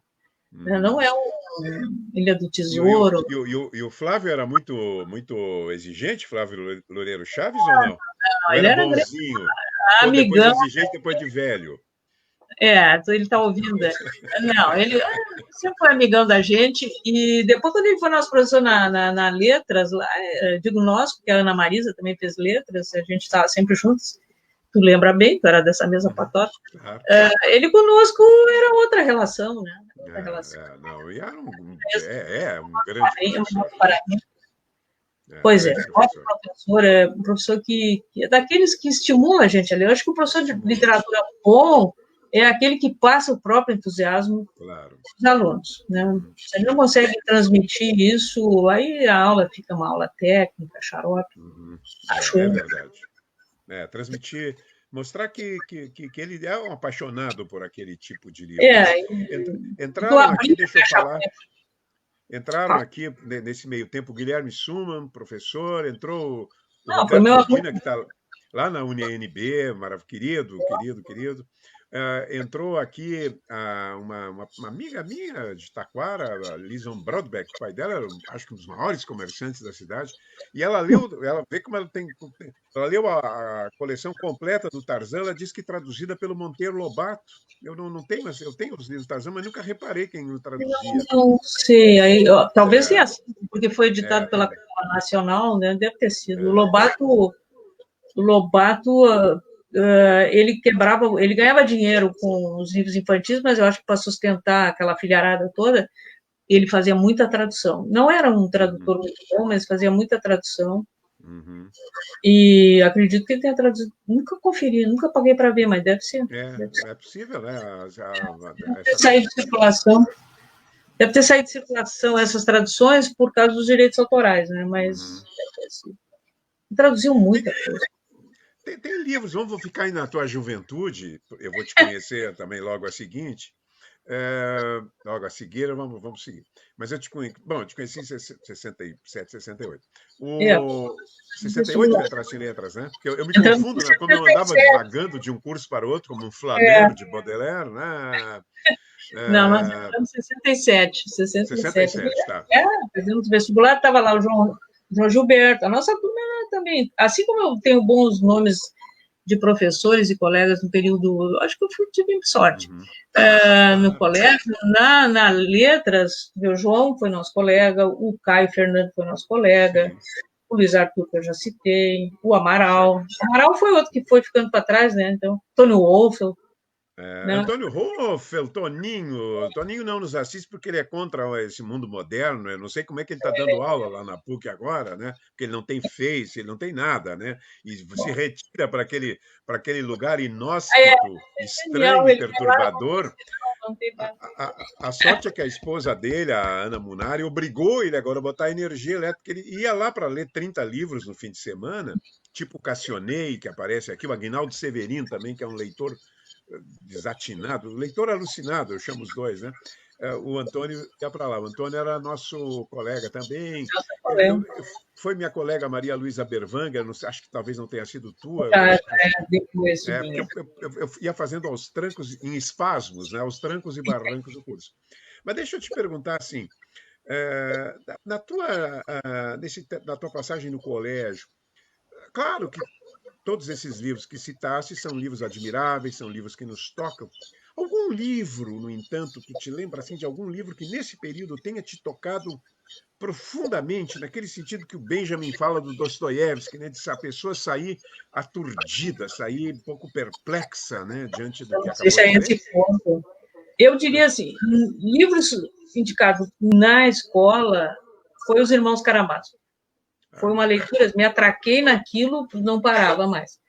Não é Ilha do Tesouro. E o Flávio era muito exigente, Flávio Loureiro Chaves, ou não? Ou Ele era era bonzinho? Ou depois amigão. exigente, depois de velho? Ele está ouvindo. Não, ele sempre foi amigão da gente. E depois, quando ele foi nosso professor na Letras, lá, digo nós, porque a Ana Marisa também fez Letras, a gente estava sempre juntos. Tu lembra bem, tu era dessa mesma patota. Claro. Ele conosco era outra relação, né? Outra relação. Não, e era um grande professor. Pois é, um professor que é daqueles que estimula a gente ali. Eu acho que o professor de literatura bom é aquele que passa o próprio entusiasmo claro. dos alunos. Né? Se ele não consegue transmitir isso, aí a aula fica uma aula técnica, xarope. É verdade. Transmitir, mostrar que ele é um apaixonado por aquele tipo de livro. Entraram aqui, deixa eu falar. Entraram aqui nesse meio tempo o Guilherme Suman, professor, entrou o Roberto Medina, que está lá na UniANB, querido. Entrou aqui uma amiga minha de Taquara, a Lison Brodbeck, o pai dela era, acho que um dos maiores comerciantes da cidade, e ela vê como ela leu a coleção completa do Tarzan, ela disse que traduzida pelo Monteiro Lobato. Eu não tenho, mas eu tenho os livros do Tarzan, mas nunca reparei quem o traduzia. Não sei, talvez tenha sido, porque foi editado pela Câmara Nacional, né? Deve ter sido. O Lobato ele ganhava dinheiro com os livros infantis, mas eu acho que para sustentar aquela filharada toda, ele fazia muita tradução. Não era um tradutor muito bom, mas fazia muita tradução. E acredito que ele tenha traduzido. Nunca conferi, nunca paguei para ver, mas deve ser. É possível, né? Deve ter saído de circulação. Deve ter saído de circulação essas traduções por causa dos direitos autorais, né? Mas traduziu muita coisa. Tem livros, vamos ficar aí na tua juventude, eu vou te conhecer também logo a seguinte. Logo a seguir, vamos seguir. Mas eu te conheci em 67, 68. 68 eu entraste em letras, né? Porque eu me confundo, né? Como eu andava divagando de um curso para outro, como um Flaner de Baudelaire, né? Não, nós entramos em 67. 67, tá. Fazendo vestibular, estava lá o João Gilberto. A nossa turma também, assim como eu tenho bons nomes de professores e colegas no período, acho que eu tive sorte. No colégio, na Letras, o João foi nosso colega, o Caio Fernando foi nosso colega, o Luiz Arthur, que eu já citei, o Amaral. O Amaral foi outro que foi ficando para trás, né? Então, Tônio Wolfel. Antônio Hoffel, Toninho não nos assiste porque ele é contra esse mundo moderno. Eu não sei como é que ele está dando aula lá na PUC agora, né? Porque ele não tem Face, ele não tem nada, né? E se retira para aquele lugar inóspito, estranho e perturbador. A sorte é que a esposa dele, a Ana Munari, obrigou ele agora a botar energia elétrica. Ele ia lá para ler 30 livros no fim de semana, tipo o Cassionei, que aparece aqui, o Aguinaldo Severino também, que é um leitor desatinado, leitor alucinado, eu chamo os dois, né? O Antônio ia para lá. O Antônio era nosso colega também. Foi minha colega Maria Luísa Berwanger, acho que talvez não tenha sido tua. Depois. Eu ia fazendo aos trancos, em espasmos, né? Aos trancos e barrancos do curso. Mas deixa eu te perguntar assim, na tua passagem no colégio, claro que todos esses livros que citaste são livros admiráveis, são livros que nos tocam. Algum livro, no entanto, tu te lembra assim, de algum livro que nesse período tenha te tocado profundamente, naquele sentido que o Benjamin fala do Dostoiévski, né, de a pessoa sair aturdida, sair um pouco perplexa, né, diante do que acabou de ler? Eu diria assim, livros indicados na escola foi Os Irmãos Karamazov. Foi uma leitura, me atraquei naquilo, não parava mais.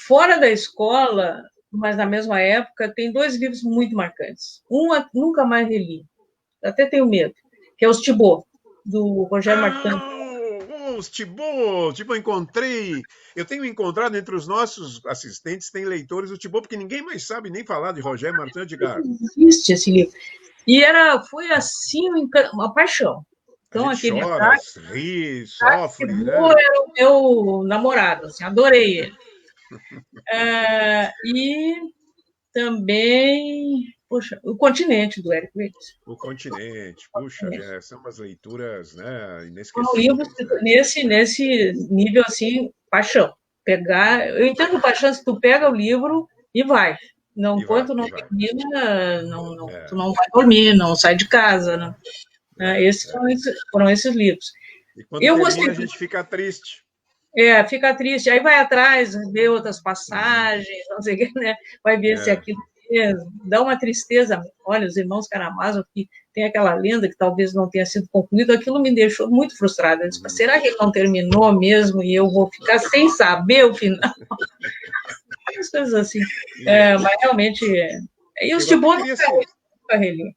Fora da escola, mas na mesma época, tem 2 livros muito marcantes. Um nunca mais reli, até tenho medo, que é Os Thibaut, do Rogério Martin. Os Thibaut, eu tenho encontrado entre os nossos assistentes, tem leitores do Thibaut, porque ninguém mais sabe nem falar de Rogério Martin de Gar. Existe esse livro. E foi assim uma paixão. Então, a gente chora, ri, sofre. Né? Era o meu namorado, assim, adorei ele. E também Poxa, O Continente, do Eric Ries. O Continente, puxa, são umas leituras, né, São livros inesquecíveis, né? nesse nível, assim, paixão. Eu entendo paixão se tu pega o livro e vai. Não, E vai, enquanto não e vai. termina, tu É, não vai dormir, não sai de casa, né? é. Foram esses livros. E quando Eu termina, gostei, a gente fica triste. fica triste, aí vai atrás, vê outras Uhum. passagens, não sei o que, né? Vai ver se É. aquilo mesmo. Dá uma tristeza. Olha, os irmãos Karamazov, que tem aquela lenda que talvez não tenha sido concluída, aquilo me deixou muito frustrada. Eu disse, Uhum. será que ele não terminou mesmo e eu vou ficar sem saber o final? As coisas assim. E Mas realmente. E os eu até Tibô queria ser. nunca reli.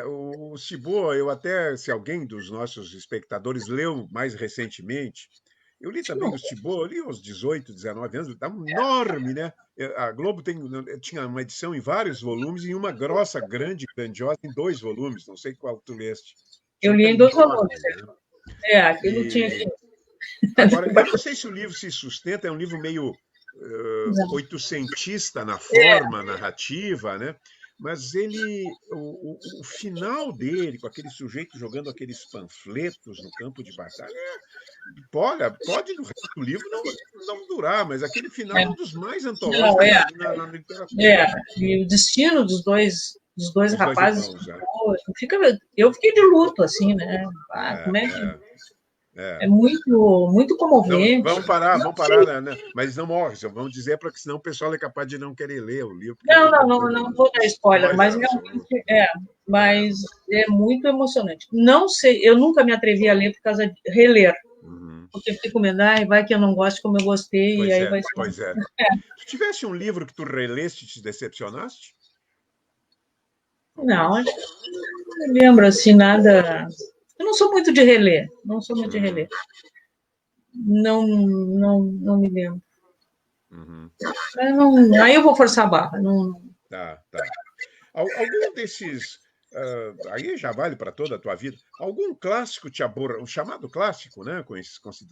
O Cibô, eu até, se alguém dos nossos espectadores leu mais recentemente, eu li também o Cibô, eu li aos 18, 19 anos, está enorme, né? A Globo tinha uma edição em vários volumes e uma grossa, grandiosa, em 2 volumes, não sei qual tu leste. Eu São li em 2 volumes. tremendos, né? Aquilo tinha que. E agora, eu não sei se o livro se sustenta, é um livro meio oitocentista na forma narrativa, né? Mas o final dele, com aquele sujeito jogando aqueles panfletos no campo de batalha, pode no resto do livro não durar, mas aquele final é um dos mais Não, antológicos na literatura, é. né? E o destino dos dois Dos dois rapazes, irmãos, né? eu fiquei de luto, assim, né? É, Como é que. é, é. É muito, muito Não, comovente. vamos parar, né? Mas não morre, vamos dizer, porque senão o pessoal é capaz de não querer ler o livro, porque Não, não, fica não, dando não vou dar spoiler, mas spoilers. realmente É. mas é muito emocionante. Não sei, eu nunca me atrevi a ler por causa de reler, Uhum. porque eu fiquei com medo, vai que eu não gosto como eu gostei, e Pois aí é, vai ser. pois é. Se tivesse um livro que tu releste e te decepcionaste? Não, acho que não me lembro assim nada. Eu não sou muito de reler, não sou muito de reler. Uhum, Não, não me lembro. uhum. Aí eu vou forçar a barra. Não, Tá, tá. Algum desses, aí já vale para toda a tua vida, algum clássico o chamado clássico, né,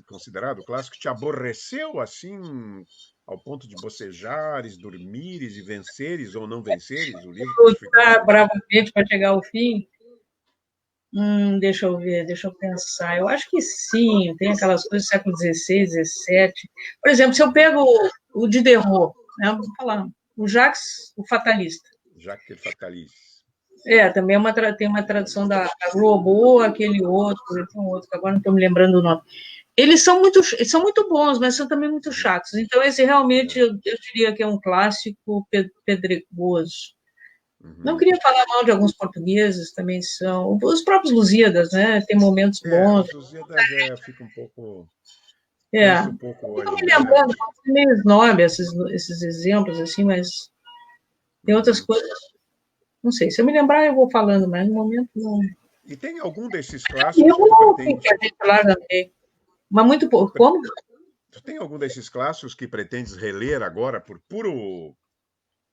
considerado clássico, te aborreceu assim ao ponto de bocejares, dormires e venceres ou não venceres o livro com lutar dificuldade? bravamente para chegar ao fim. Deixa eu ver, deixa eu pensar. Eu acho que sim, tem aquelas coisas do século XVI, XVII. Por exemplo, se eu pego o Diderot, né, vamos falar, o Jacques, o Fatalista. Jacques Fatalis. Também tem uma tradução da Globo, aquele outro, tem um outro, que agora não estou me lembrando o nome. Eles são muito bons, mas são também muito Uhum, chatos. Então, esse realmente, é, eu diria que é um clássico pedregoso. Não uhum. queria falar mal de alguns portugueses, também são. Os próprios Lusíadas, né? Tem momentos bons. Os Lusíadas fica um pouco, É. cansa um pouco o Estou olho, me né? lembrando, pode ser meio snob esses exemplos, assim, mas tem outras Uhum. coisas. Não sei, se eu me lembrar, eu vou falando, mas no momento não. E tem algum desses Eu clássicos que tu vou que pretende? a gente larga meio. Mas muito pouco. Como? Tu tem algum desses clássicos que pretendes reler agora por puro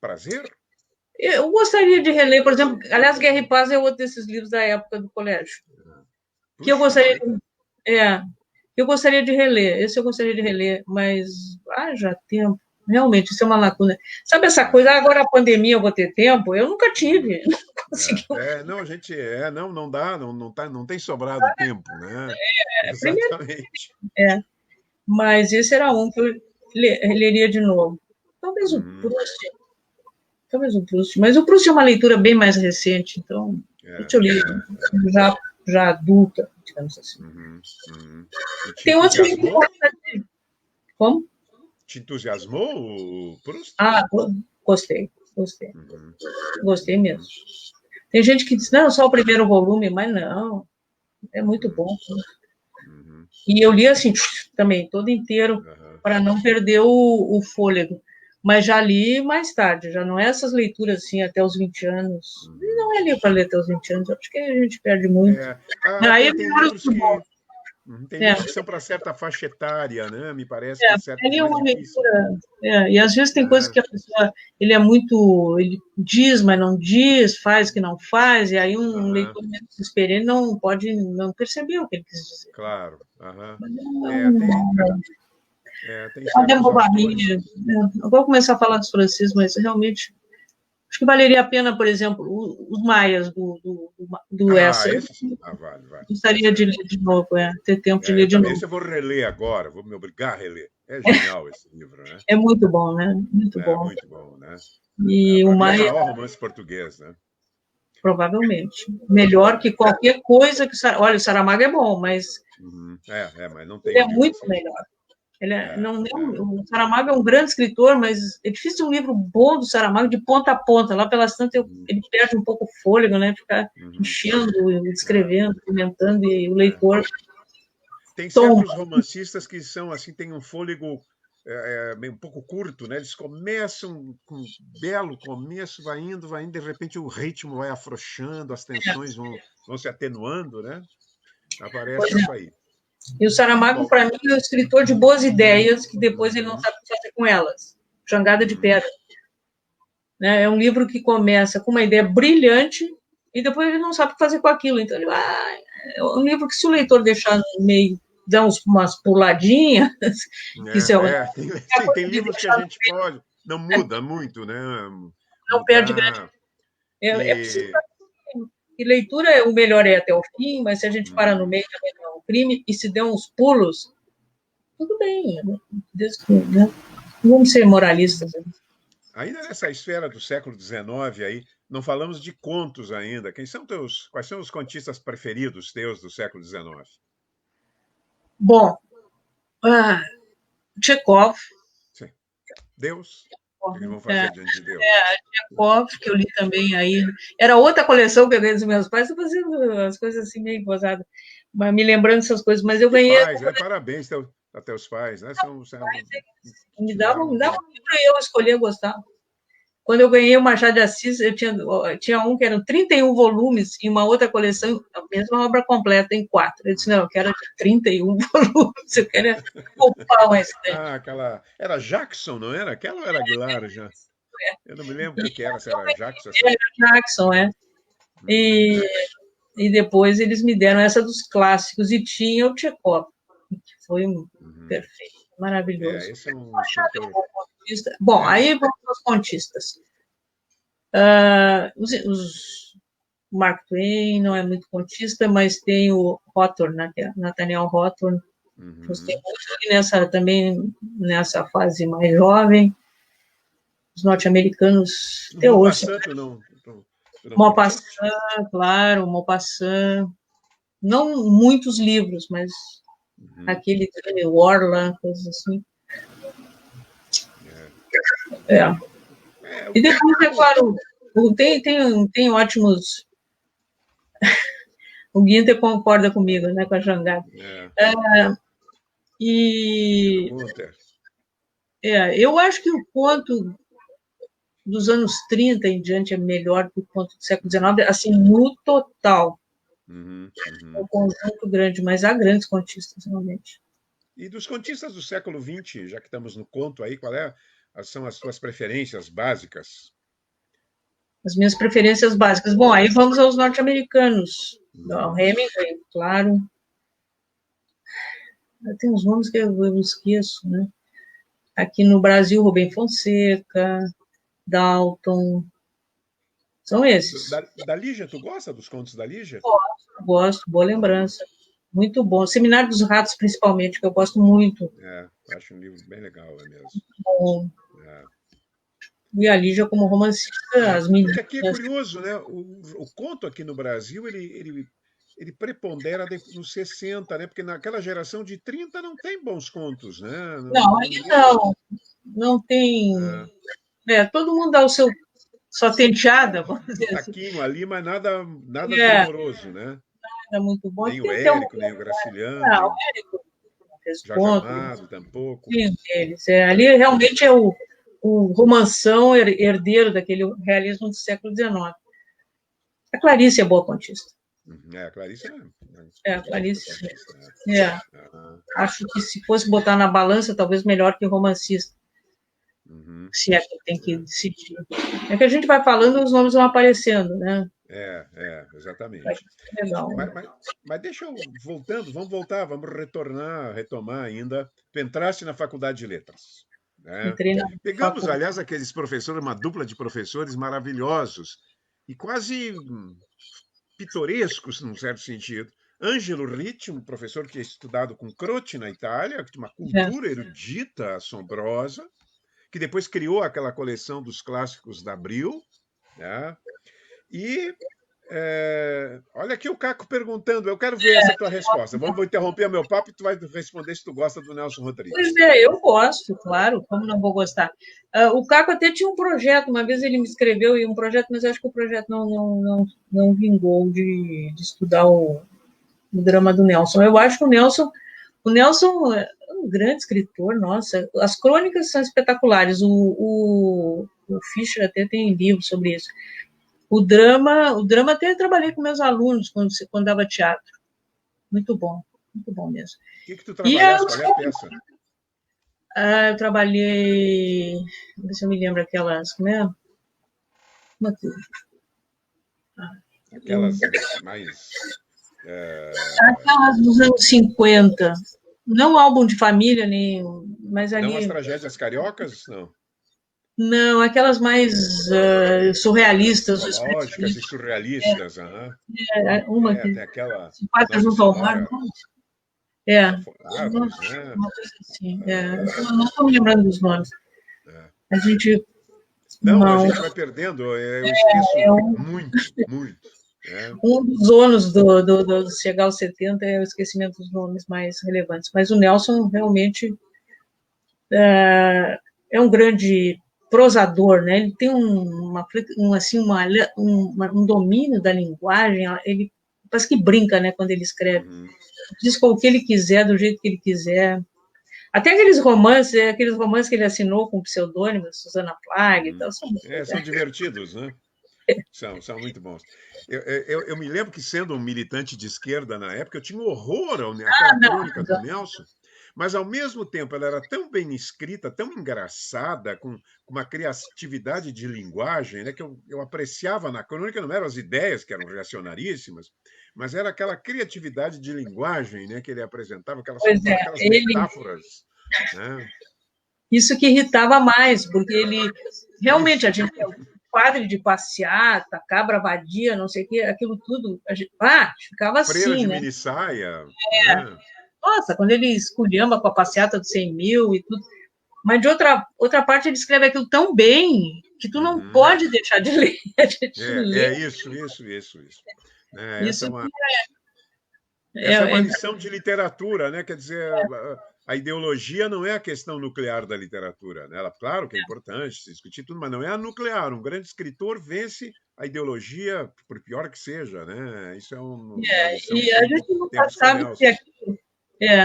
prazer? Eu gostaria de reler, por exemplo, aliás, Guerra e Paz é outro desses livros da época do colégio, que eu Puxa gostaria vida. é, eu gostaria de reler, esse eu gostaria de reler, mas já tempo. Realmente, isso é uma lacuna. Sabe essa É. coisa, agora a pandemia eu vou ter tempo? Eu nunca Uhum. tive, não consegui. Não, a gente não dá, não tem sobrado tempo, né? Primeiro, Exatamente. mas esse era um que eu leria de novo. Talvez o Uhum. Proust, talvez o Proust, mas o Proust é uma leitura bem mais recente, então, É, Proust eu li é. já adulta, digamos assim. Uhum, uhum. E te Tem outros que a gente entusiasmou? pode. Como? Te entusiasmou o Proust? Gostei, gostei, Uhum, gostei mesmo. uhum, Tem gente que diz, não, só o primeiro volume, mas não, é muito uhum, bom. uhum, E eu li assim, também, todo inteiro, uhum, para não perder o fôlego. Mas já li mais tarde, já não é essas leituras assim até os 20 anos. uhum. Não é ali para ler até os 20 anos, acho que a gente perde muito. Aí é Tem melhor livros os bons. tem É, livros que são para certa faixa etária, né? Me parece que certos aí é mais uma difíceis, leitura. E às vezes tem coisas né? que a pessoa ele é muito. Ele diz, mas não diz, faz que não faz, e aí um Aham, leitor menos experiente não pode não perceber o que ele quis dizer. claro. Aham. Mas É, tem, tem Madame certos Bovary, autores. eu vou começar a falar dos franceses, mas realmente Acho que valeria a pena, por exemplo, os Maias do Essa. Esse sim. Vale, vale. Gostaria de ler de novo, ter tempo de ler Eu de também, novo. esse eu vou reler agora, vou me obrigar a reler. É genial esse livro, né? É muito bom, né? Muito É bom. muito bom, né? E o Para mim é o Maia, maior romance português, né? provavelmente. Melhor que qualquer coisa que. Olha, o Saramago é bom, mas Mas não tem ele um é livro muito assim. melhor. Não, É. o Saramago é um grande escritor, mas é difícil um livro bom do Saramago de ponta a ponta. Lá pelas tantas, ele perde um pouco o fôlego, né? Ficar enchendo, escrevendo, comentando, e o leitor Tem tomba. certos romancistas que são assim, têm um fôlego meio um pouco curto, né? Eles começam com um belo começo, vai indo, de repente o ritmo vai afrouxando, as tensões vão se atenuando, né? Aparece isso aí. E o Saramago, Bom, para mim, é um escritor de boas ideias, que depois ele não sabe o que fazer com elas. Jangada de Pedra. Né? É um livro que começa com uma ideia brilhante e depois ele não sabe o que fazer com aquilo. Então, é um livro que, se o leitor deixar no meio, dar umas puladinhas, que isso tem livros que a gente pode, não muda muito, né? Não perde grande. Mudar. É possível. E leitura, o melhor é até o fim, mas se a gente para no meio, também não é um crime, e se der uns pulos, tudo bem. Né? Vamos ser moralistas. Né? Ainda nessa esfera do século XIX aí, não falamos de contos ainda. Quais são os contistas preferidos teus do século XIX? Bom, Chekhov. Sim. Deus? O que eles vão fazer diante de Deus? Chekhov, que eu li também aí. Era outra coleção que eu ganhei dos meus pais. Estou fazendo as coisas assim meio gozadas, mas me lembrando dessas coisas. Mas eu ganhei. Pais, né? Parabéns a teus pais, né? Me davam um livro e eu escolher gostar. Quando eu ganhei o Machado de Assis, eu tinha um que eram 31 volumes e uma outra coleção, a mesma obra completa, em 4. Eu disse, não, eu quero 31 volumes, eu quero ocupar uma estante. Aquela. Era Jackson, não era? Aquela era Aguilar já. Eu não me lembro o que era, se era Jackson. Era Jackson, E depois eles me deram essa dos clássicos, e tinha o Chekhov, que foi perfeito, maravilhoso. Esse é um escritor. Bom, aí vamos aos contistas. O Mark Twain não é muito contista, mas tem o Hawthorne, Nathaniel Hawthorne. Gostei muito também nessa fase mais jovem. Os norte-americanos, Maupassant, não Maupassant, claro, Maupassant. Não muitos livros, mas aquele Orla, coisas assim. E depois, é claro, tem ótimos. O Guinter concorda comigo, né, com a jangada. Eu acho que o conto dos anos 30 em diante é melhor que o conto do século XIX, assim, no total. É um conjunto grande, mas há grandes contistas, realmente. E dos contistas do século XX, já que estamos no conto aí, são as suas preferências básicas? As minhas preferências básicas. Bom, aí vamos aos norte-americanos. Hemingway, claro. Tem uns nomes que eu esqueço, né? Aqui no Brasil, Rubem Fonseca, Dalton, são esses. Da Lígia, tu gosta dos contos da Lígia? Gosto, boa lembrança. Muito bom. Seminário dos Ratos, principalmente, que eu gosto muito. Eu acho um livro bem legal, é mesmo. Bom. E a Lígia, como romancista, as meninas. Porque aqui é curioso, né? O conto aqui no Brasil, ele prepondera nos 60, né? Porque naquela geração de 30 não tem bons contos, né? Não tem. Todo mundo dá sua tenteada, vamos dizer assim. Aqui, ali, mas nada primoroso, né? Nada muito bom. Nem o Érico, nem o Graciliano. Não, o Érico fez Amado, tampouco. Sim, deles. Ali realmente é o romanção herdeiro daquele realismo do século XIX. A Clarice é boa contista. A Clarice a Clarice. Acho que se fosse botar na balança, talvez melhor que o romancista. Se é que tem que decidir. É que a gente vai falando, os nomes vão aparecendo, né? Exatamente. Legal. Mas deixa eu, vamos retomar ainda. Tu entraste na Faculdade de Letras. Entrei na Pegamos, faculdade. aliás, aqueles professores, uma dupla de professores maravilhosos e quase pitorescos, num certo sentido. Ângelo Ritti, um professor que é estudado com Croce na Itália, que tem uma É. cultura erudita assombrosa, que depois criou aquela coleção dos clássicos da Abril, né? E olha aqui o Caco perguntando, eu quero ver essa tua resposta. Vou interromper o meu papo e tu vai responder se tu gosta do Nelson Pois Rodrigues. é, eu gosto, claro, como não vou gostar? O Caco até tinha um projeto, uma vez ele me escreveu um projeto, mas acho que o projeto não vingou de estudar o drama do Nelson. Eu acho que o Nelson é um grande escritor, nossa, as crônicas são espetaculares, o Fischer até tem livro sobre isso. O drama até trabalhei com meus alunos quando dava teatro. Muito bom mesmo. O que tu E trabalhaste? Qual é a peça? eu trabalhei, não sei se eu me lembro aquelas, como é? Aquelas mais... Aquelas dos anos 50. Não álbum de família, nem, mas Não as ali... tragédias cariocas? Não. Não, aquelas mais surrealistas. Mitológicas e surrealistas. Uma que Tem aquela se passa Nossa junto ao mar. Senhora Uma Afogados, né? coisa assim. Eu não estou me lembrando dos nomes. A gente... Não, a Não. gente vai perdendo. Eu esqueço muito, muito. Um dos ônus do chegar aos 70 é o esquecimento dos nomes mais relevantes. Mas o Nelson realmente é um grande prosador, né? Ele tem um domínio da linguagem, ele parece que brinca, né, quando ele escreve. Diz com o que ele quiser, do jeito que ele quiser. Até aqueles romances que ele assinou com pseudônimo, Susana Flagg, então, são divertidos, né? São muito bons. Eu me lembro que, sendo um militante de esquerda na época, eu tinha horror àquela crônica do Nelson, mas, ao mesmo tempo, ela era tão bem escrita, tão engraçada, com uma criatividade de linguagem, né, que eu apreciava na crônica. Não eram as ideias, que eram reacionaríssimas, mas era aquela criatividade de linguagem, né, que ele apresentava, aquelas metáforas. Né? Isso que irritava mais, porque ele realmente, a gente, padre de passeata, cabra vadia, não sei o que, aquilo tudo, ficava Freira assim, de né? minissaia. Né? Nossa, quando ele esculhamba com a passeata dos 100 mil e tudo. Mas, de outra parte, ele escreve aquilo tão bem que tu não pode deixar de ler. Isso. Isso essa é uma lição de literatura, né? Quer dizer, a ideologia não é a questão nuclear da literatura. Né? Claro que é importante se discutir tudo, mas não é a nuclear. Um grande escritor vence a ideologia, por pior que seja. Né? Isso é uma lição e a gente nunca sabe se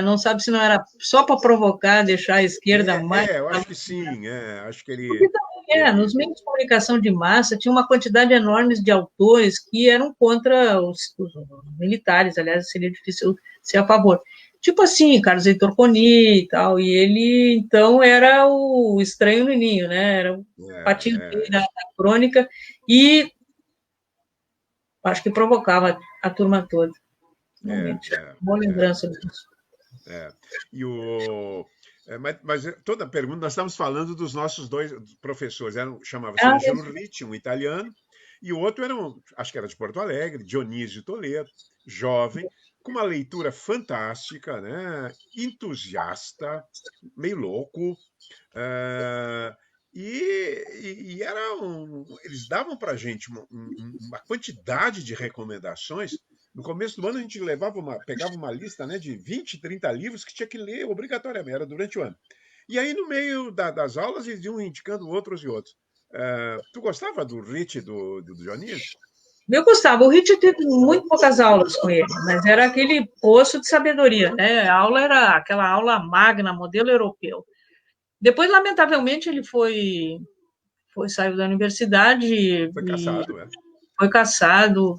não sabe se não era só para provocar, deixar a esquerda mais... eu acho que sim. Acho que ele... Porque também, nos meios de comunicação de massa, tinha uma quantidade enorme de autores que eram contra os militares, aliás, seria difícil ser a favor. Tipo assim, Carlos Heitor Coni e tal, e ele, então, era o estranho no ninho, né? Era o patinho da crônica, e acho que provocava a turma toda. Realmente, boa lembrança disso. Mas toda a pergunta, nós estamos falando dos nossos dois professores. Chamava-se Ângelo Ritti, um italiano, e o outro acho que era de Porto Alegre, Dionísio Toledo, jovem, com uma leitura fantástica, né? Entusiasta, meio louco, e eles davam para a gente uma quantidade de recomendações. No começo do ano, a gente pegava uma lista, né, de 20, 30 livros que tinha que ler obrigatoriamente, era durante o ano. E aí, no meio das aulas, eles iam indicando outros e outros. Tu gostava do Ritti e do Dionísio? Eu gostava. O Ritti teve muito poucas aulas com ele, mas era aquele poço de sabedoria, né? A aula era aquela aula magna, modelo europeu. Depois, lamentavelmente, ele saiu da universidade. Foi cassado, Foi cassado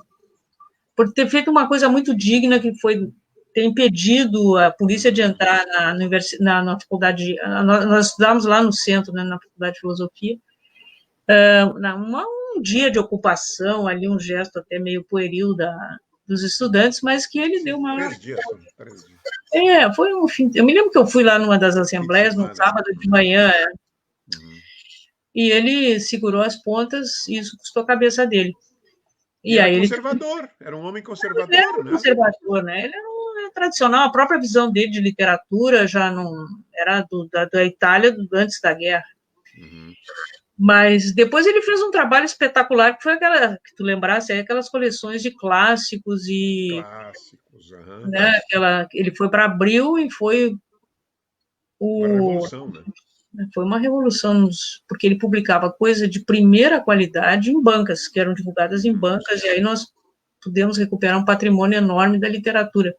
por ter feito uma coisa muito digna, que foi ter impedido a polícia de entrar na faculdade. Nós estudávamos lá no centro, né, na faculdade de filosofia, um dia de ocupação, ali um gesto até meio pueril dos estudantes, mas que ele deu uma... 3 dias. Foi um fim... Eu me lembro que eu fui lá numa das assembleias, no sábado de manhã, Uhum. E ele segurou as pontas e isso custou a cabeça dele. E E era aí ele conservador, era um homem era conservador, um né? conservador, né? Ele era um tradicional, a própria visão dele de literatura já não era da Itália antes da guerra. Uhum. Mas depois ele fez um trabalho espetacular, que foi aquela, que tu lembrasse, aquelas coleções de clássicos e, Clássicos, uhum. né, ele foi para Abril e Uma o, revolução, né? foi uma revolução, porque ele publicava coisa de primeira qualidade em bancas, que eram divulgadas em Uhum. bancas, e aí nós pudemos recuperar um patrimônio enorme da literatura.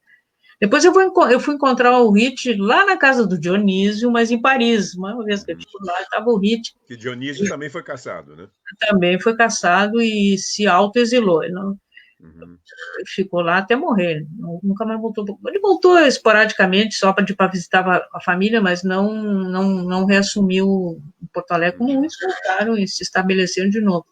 Depois eu fui encontrar o Hit lá na casa do Dionísio, mas em Paris. Uma vez que eu Uhum. estive lá, estava o Hit. Que Dionísio também foi caçado, né? Também foi caçado e se autoexilou. Ele não, Uhum. ficou lá até morrer. Nunca mais voltou. Ele voltou esporadicamente, só para visitar a família, mas não reassumiu Porto Alegre, como Uhum. muitos voltaram e se estabeleceram de novo.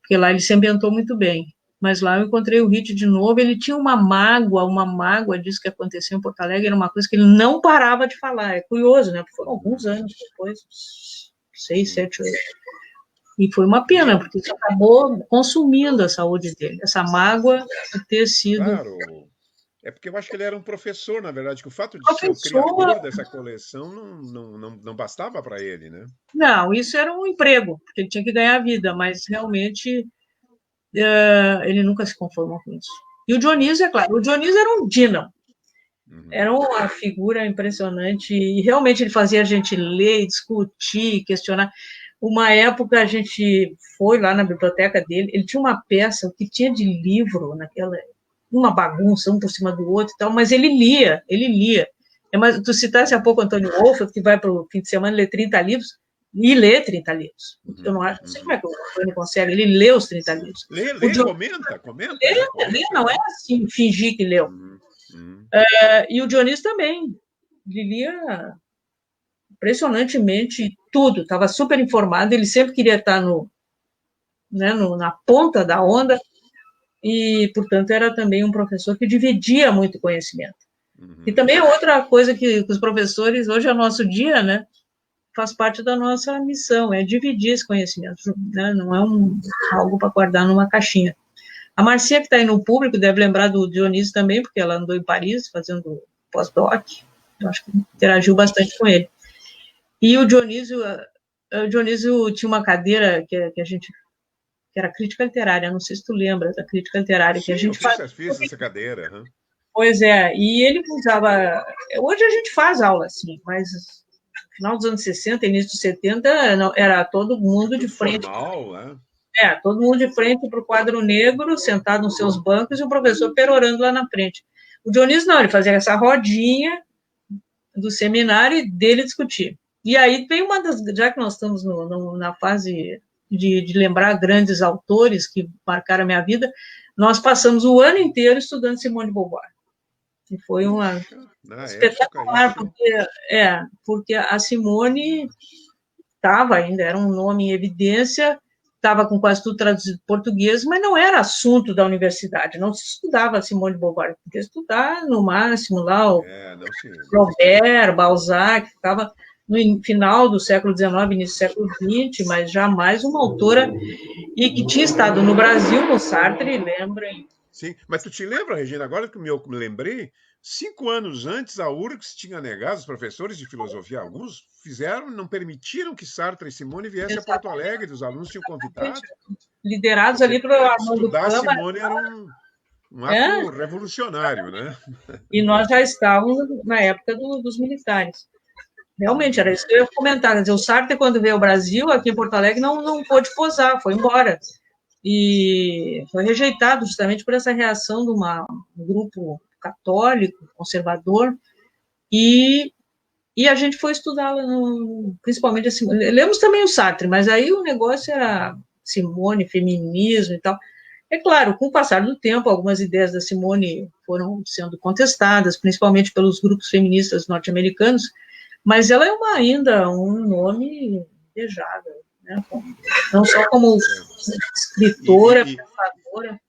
Porque lá ele se ambientou muito bem. Mas lá eu encontrei o Hit de novo, ele tinha uma mágoa disso que aconteceu em Porto Alegre, era uma coisa que ele não parava de falar. É curioso, né? Porque foram alguns anos depois, 6, 7, 8. E foi uma pena, porque isso acabou consumindo a saúde dele. Essa mágoa de ter sido Claro. É porque eu acho que ele era um professor, na verdade, que o fato de ser o professor. criador dessa coleção não bastava para ele, né? Não, isso era um emprego, porque ele tinha que ganhar a vida, mas realmente ele nunca se conformou com isso. E o Dionísio, é claro, o Dionísio era um dínamo. Uhum. Era uma figura impressionante e realmente ele fazia a gente ler, discutir, questionar. Uma época a gente foi lá na biblioteca dele, ele tinha uma peça, o que tinha de livro naquela, uma bagunça, um por cima do outro e tal, mas ele lia, ele lia. Mas tu citasse há pouco Antônio Wolff, que vai para o fim de semana ler 30 livros, e lê 30 livros. Eu Uhum. não sei como Uhum. é que o Antônio consegue, ele lê os 30 livros. O Lê, John comenta, lê, né? lê, Comenta, não é né? assim, fingir que leu. Uhum. Uhum. E o Dionísio também, ele lia impressionantemente tudo, estava super informado, ele sempre queria estar na ponta da onda, e, portanto, era também um professor que dividia muito conhecimento. E Uhum. também é outra coisa que os professores, hoje é nosso dia, né, faz parte da nossa missão, é dividir esse conhecimento, né, não é algo para guardar numa caixinha. A Marcia, que está aí no público, deve lembrar do Dionísio também, porque ela andou em Paris fazendo pós-doc, eu acho que interagiu bastante com ele. E o Dionísio tinha uma cadeira que a gente, que era crítica literária, não sei se tu lembra da crítica literária, que a Sim, eu gente fiz, faz. fiz essa cadeira. Uhum. Pois é, e ele usava. Hoje a gente faz aula assim, mas no final dos anos 60, início dos 70, não, era todo É mundo de tudo frente. formal, né? Todo mundo de frente para o quadro negro, sentado nos seus bancos, e o professor perorando lá na frente. O Dionísio não, ele fazia essa rodinha do seminário e dele discutir. E aí tem uma das, já que nós estamos na fase de lembrar grandes autores que marcaram a minha vida, nós passamos o ano inteiro estudando Simone de Beauvoir. E foi uma Puxa, na época espetacular, isso. porque a Simone estava ainda, era um nome em evidência, estava com quase tudo traduzido em português, mas não era assunto da universidade, não se estudava Simone de Beauvoir, podia estudar no máximo lá o Não se. Flaubert, Balzac, ficava no final do século XIX, início do século XX, mas jamais uma autora, e que tinha estado no Brasil, no Sartre, lembrem. Sim, mas tu te lembra, Regina, agora que eu me lembrei, 5 anos antes a URGS tinha negado os professores de filosofia. Alguns fizeram, não permitiram que Sartre e Simone viessem a Porto Alegre, os alunos tinham convidado, Liderados porque ali pelo Armando estudar Câmara, Simone era um é, ato revolucionário, né? e nós já estávamos na época dos militares. Realmente, era Uhum. isso que eu ia comentar. Quer dizer, o Sartre, quando veio ao Brasil, aqui em Porto Alegre, não pôde posar, foi embora. E foi rejeitado justamente por essa reação de um grupo católico, conservador, e, e a gente foi estudar lá, principalmente a Simone. Lemos também o Sartre, mas aí o negócio era Simone, feminismo e tal. É claro, com o passar do tempo, algumas ideias da Simone foram sendo contestadas, principalmente pelos grupos feministas norte-americanos, mas ela é ainda um nome invejável, né? Não só como É. escritora, pensadora.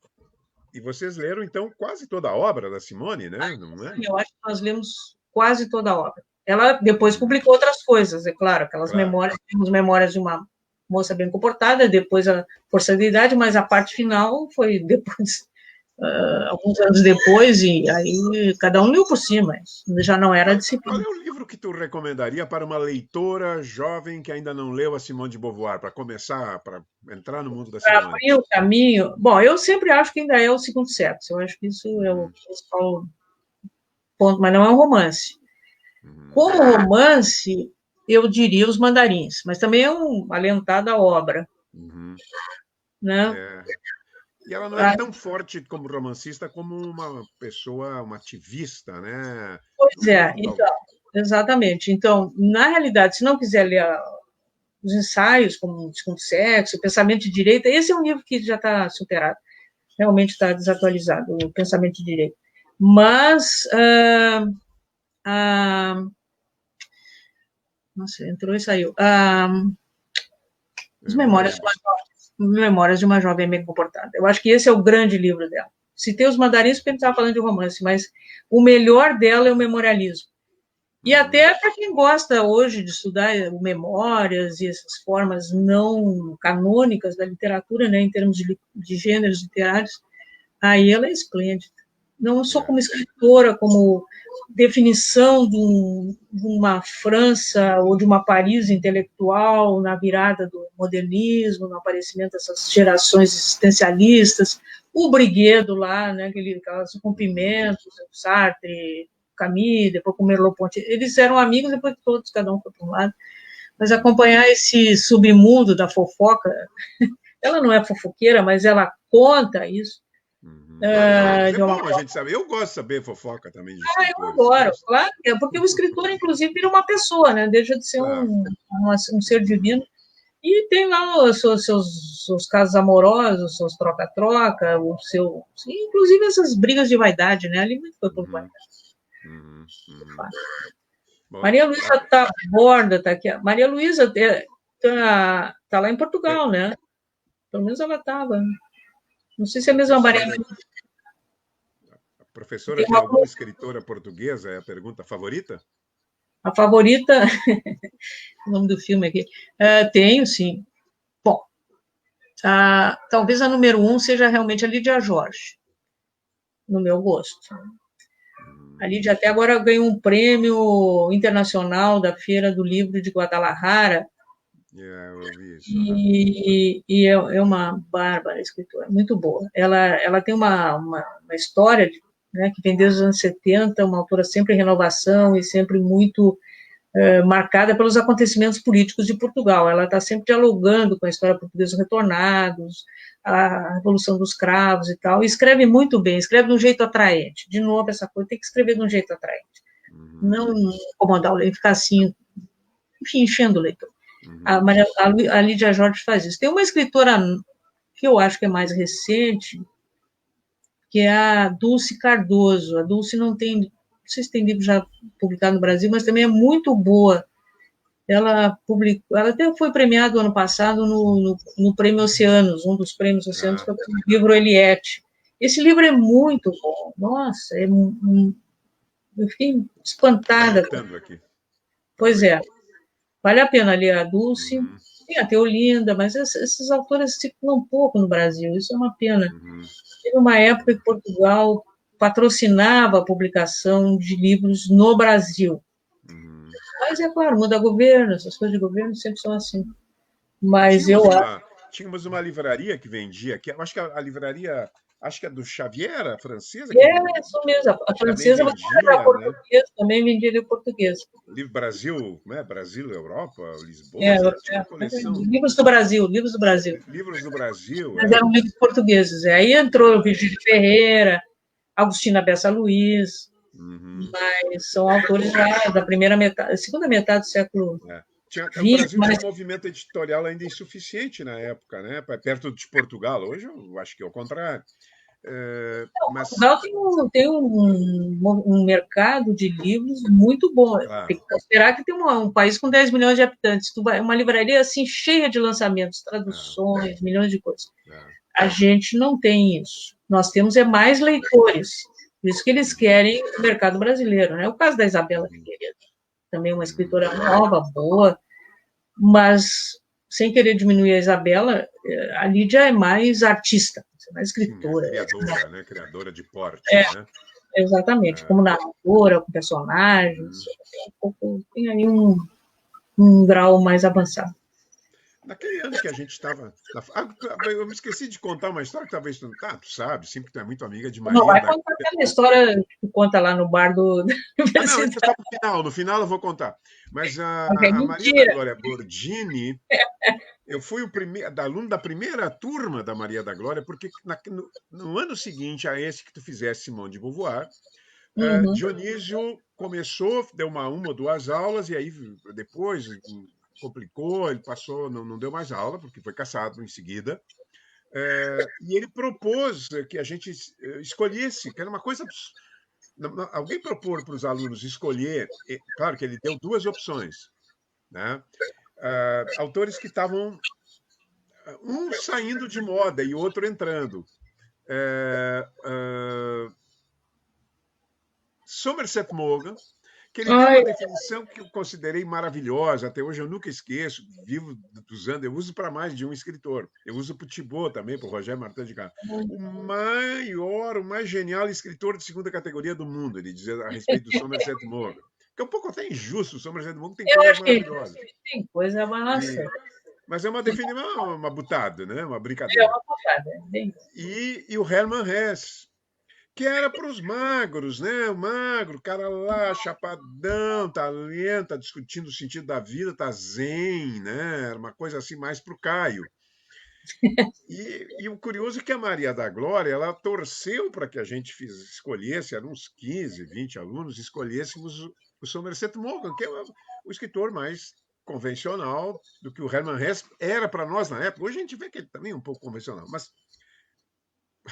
E vocês leram, então, quase toda a obra da Simone, né? Não é? Eu acho que nós lemos quase toda a obra. Ela depois publicou outras coisas, é claro, aquelas Claro. memórias, temos memórias de uma moça bem comportada, depois a Força da Idade, mas a parte final foi depois, alguns anos depois, e aí cada um leu por si, mas já não era Qual disciplina. é o livro que tu recomendaria para uma leitora jovem que ainda não leu a Simone de Beauvoir, para começar, para entrar no mundo da Para Simone? abrir o caminho, bom, eu sempre acho que ainda é o Segundo Sexo, eu acho que isso é o principal ponto, mas não é um romance. Como romance, eu diria Os Mandarins, mas também é uma alentada obra, Uhum. né? É. E ela não é tão forte como romancista como uma pessoa, uma ativista, né? Pois No é, mundo, então, exatamente. Então, na realidade, se não quiser ler os ensaios, como o Segundo Sexo, o Pensamento de Direita, esse é um livro que já está superado, realmente está desatualizado, o Pensamento de Direita. Mas, nossa, entrou e saiu. As não me Memórias de lembro. Memórias de uma Jovem Bem Comportada. Eu acho que esse é o grande livro dela. Citei Os Mandarins porque a gente estava falando de romance, mas o melhor dela é o memorialismo. E até para quem gosta hoje de estudar memórias e essas formas não canônicas da literatura, né, em termos de gêneros literários, aí ela é esplêndida. Não só como escritora, como definição de uma França ou de uma Paris intelectual na virada do modernismo, no aparecimento dessas gerações existencialistas, o Briguedo lá, né, aquelas cumprimentos, Sartre, Camus, depois com Merleau-Ponty, eles eram amigos, depois todos, cada um foi para um lado, mas acompanhar esse submundo da fofoca, ela não é fofoqueira, mas ela conta isso, Mas é de uma bom a gente saber. Eu gosto de saber fofoca também de eu escritores. adoro, Gosto. claro, porque o escritor, inclusive, vira uma pessoa, né? Deixa de ser Claro. um ser divino. E tem lá os seus casos amorosos, os seus troca-troca, inclusive essas brigas de vaidade, né? Ali muito foi por vaidade. Bom, Maria Luísa Taborda está aqui. Maria Luísa tá lá em Portugal, né? Pelo menos ela estava. Não sei se é a mesma Maria Luísa. a professora tem alguma escritora portuguesa? É a pergunta favorita? A favorita, o nome do filme aqui, tenho, sim. Bom, talvez a número 1 seja realmente a Lídia Jorge, no meu gosto. A Lídia até agora ganhou um prêmio internacional da Feira do Livro de Guadalajara, Eu vi isso. e é uma bárbara escritora, muito boa. Ela tem uma história, né, que vem desde os anos 70, uma autora sempre em renovação e sempre muito marcada pelos acontecimentos políticos de Portugal. Ela está sempre dialogando com a história portuguesa dos retornados, a Revolução dos Cravos e tal, e escreve muito bem, escreve de um jeito atraente. De novo, essa coisa, tem que escrever de um jeito atraente. Não incomodar o leitor, ficar assim, enfim, enchendo o leitor. A Lídia Jorge faz isso. Tem uma escritora que eu acho que é mais recente, que é a Dulce Cardoso. A Dulce não sei se tem livro já publicado no Brasil, mas também é muito boa. Ela até foi premiada ano passado no Prêmio Oceanos, um dos prêmios Oceanos, que é o livro Eliette. Esse livro é muito bom. Nossa, eu fiquei espantada. Aqui. Pois é, vale a pena ler a Dulce. Tem a Teolinda, mas esses autores circulam um pouco no Brasil, isso é uma pena. Teve uma época que Portugal patrocinava a publicação de livros no Brasil. Mas, é claro, muda governo, essas coisas de governo sempre são assim. Mas tínhamos uma livraria que vendia, que acho que a livraria, acho que é do Xavier, a francesa. Isso mesmo, a francesa vendia, português, também vendia livro português. Livro Brasil, né? Brasil, Europa, Lisboa, tinha uma coleção. Livros do Brasil. Livros do Brasil. Mas eram livros portugueses. Aí entrou o Virgílio Ferreira, Agostina Bessa Luiz, mas são autores já da segunda metade do século XX. O Brasil tinha um movimento editorial ainda insuficiente na época, né? Perto de Portugal. Hoje eu acho que é o contrário. Mas... Portugal tem um mercado de livros muito bom. Claro. Tem que considerar que tem um país com 10 milhões de habitantes. Uma livraria assim cheia de lançamentos, traduções, milhões de coisas. A gente não tem isso. Nós temos mais leitores. Por isso que eles querem o mercado brasileiro. Né? O caso da Isabela Figueiredo também é uma escritora nova, boa, mas, sem querer diminuir a Isabela, a Lídia é mais artista, mais escritora. Sim, é criadora, né? Criadora de porte, né? Exatamente, como narradora, com personagens, tem aí um grau mais avançado. Naquele ano que a gente estava. Eu me esqueci de contar uma história que talvez tu. Tu sabe, sempre que tu é muito amiga de Maria Não, vai da. contar aquela história que tu conta lá no bar do Não, isso é só no final. No final eu vou contar. Mas É a Maria da mentira. Glória Bordini, eu fui o primeiro, aluno da primeira turma da Maria da Glória, porque no ano seguinte a esse que tu fizesse, Simone de Beauvoir, Dionísio começou, deu uma ou duas aulas, e aí depois complicou, ele passou, não deu mais aula, porque foi cassado em seguida. E ele propôs que a gente escolhesse, que era uma coisa. Alguém propor para os alunos escolher, claro que ele deu duas opções, né? Autores que estavam um saindo de moda e outro entrando. Somerset Maugham, que ele deu uma definição que eu considerei maravilhosa, até hoje eu nunca esqueço, vivo usando, eu uso para mais de um escritor, eu uso para o Thibaut também, para o Roger Martin de Castro. O mais genial escritor de segunda categoria do mundo, ele dizia a respeito do Somerset Maugham. Que é um pouco até injusto, o Somerset Maugham tem coisas maravilhosas. Tem coisa massa. Mas é uma definição, uma butada, né? Uma É brincadeira. uma butada. E o Hermann Hesse, que era para os magros, né? O magro, o cara lá, chapadão, tá lento, tá discutindo o sentido da vida, tá zen, né? Era uma coisa assim mais para o Caio. E o curioso é que a Maria da Glória, ela torceu para que a gente escolhesse, eram uns 15, 20 alunos, escolhêssemos o Somerset Maugham, que é o escritor mais convencional do que o Hermann Hesse era para nós na época. Hoje a gente vê que ele também é um pouco convencional, mas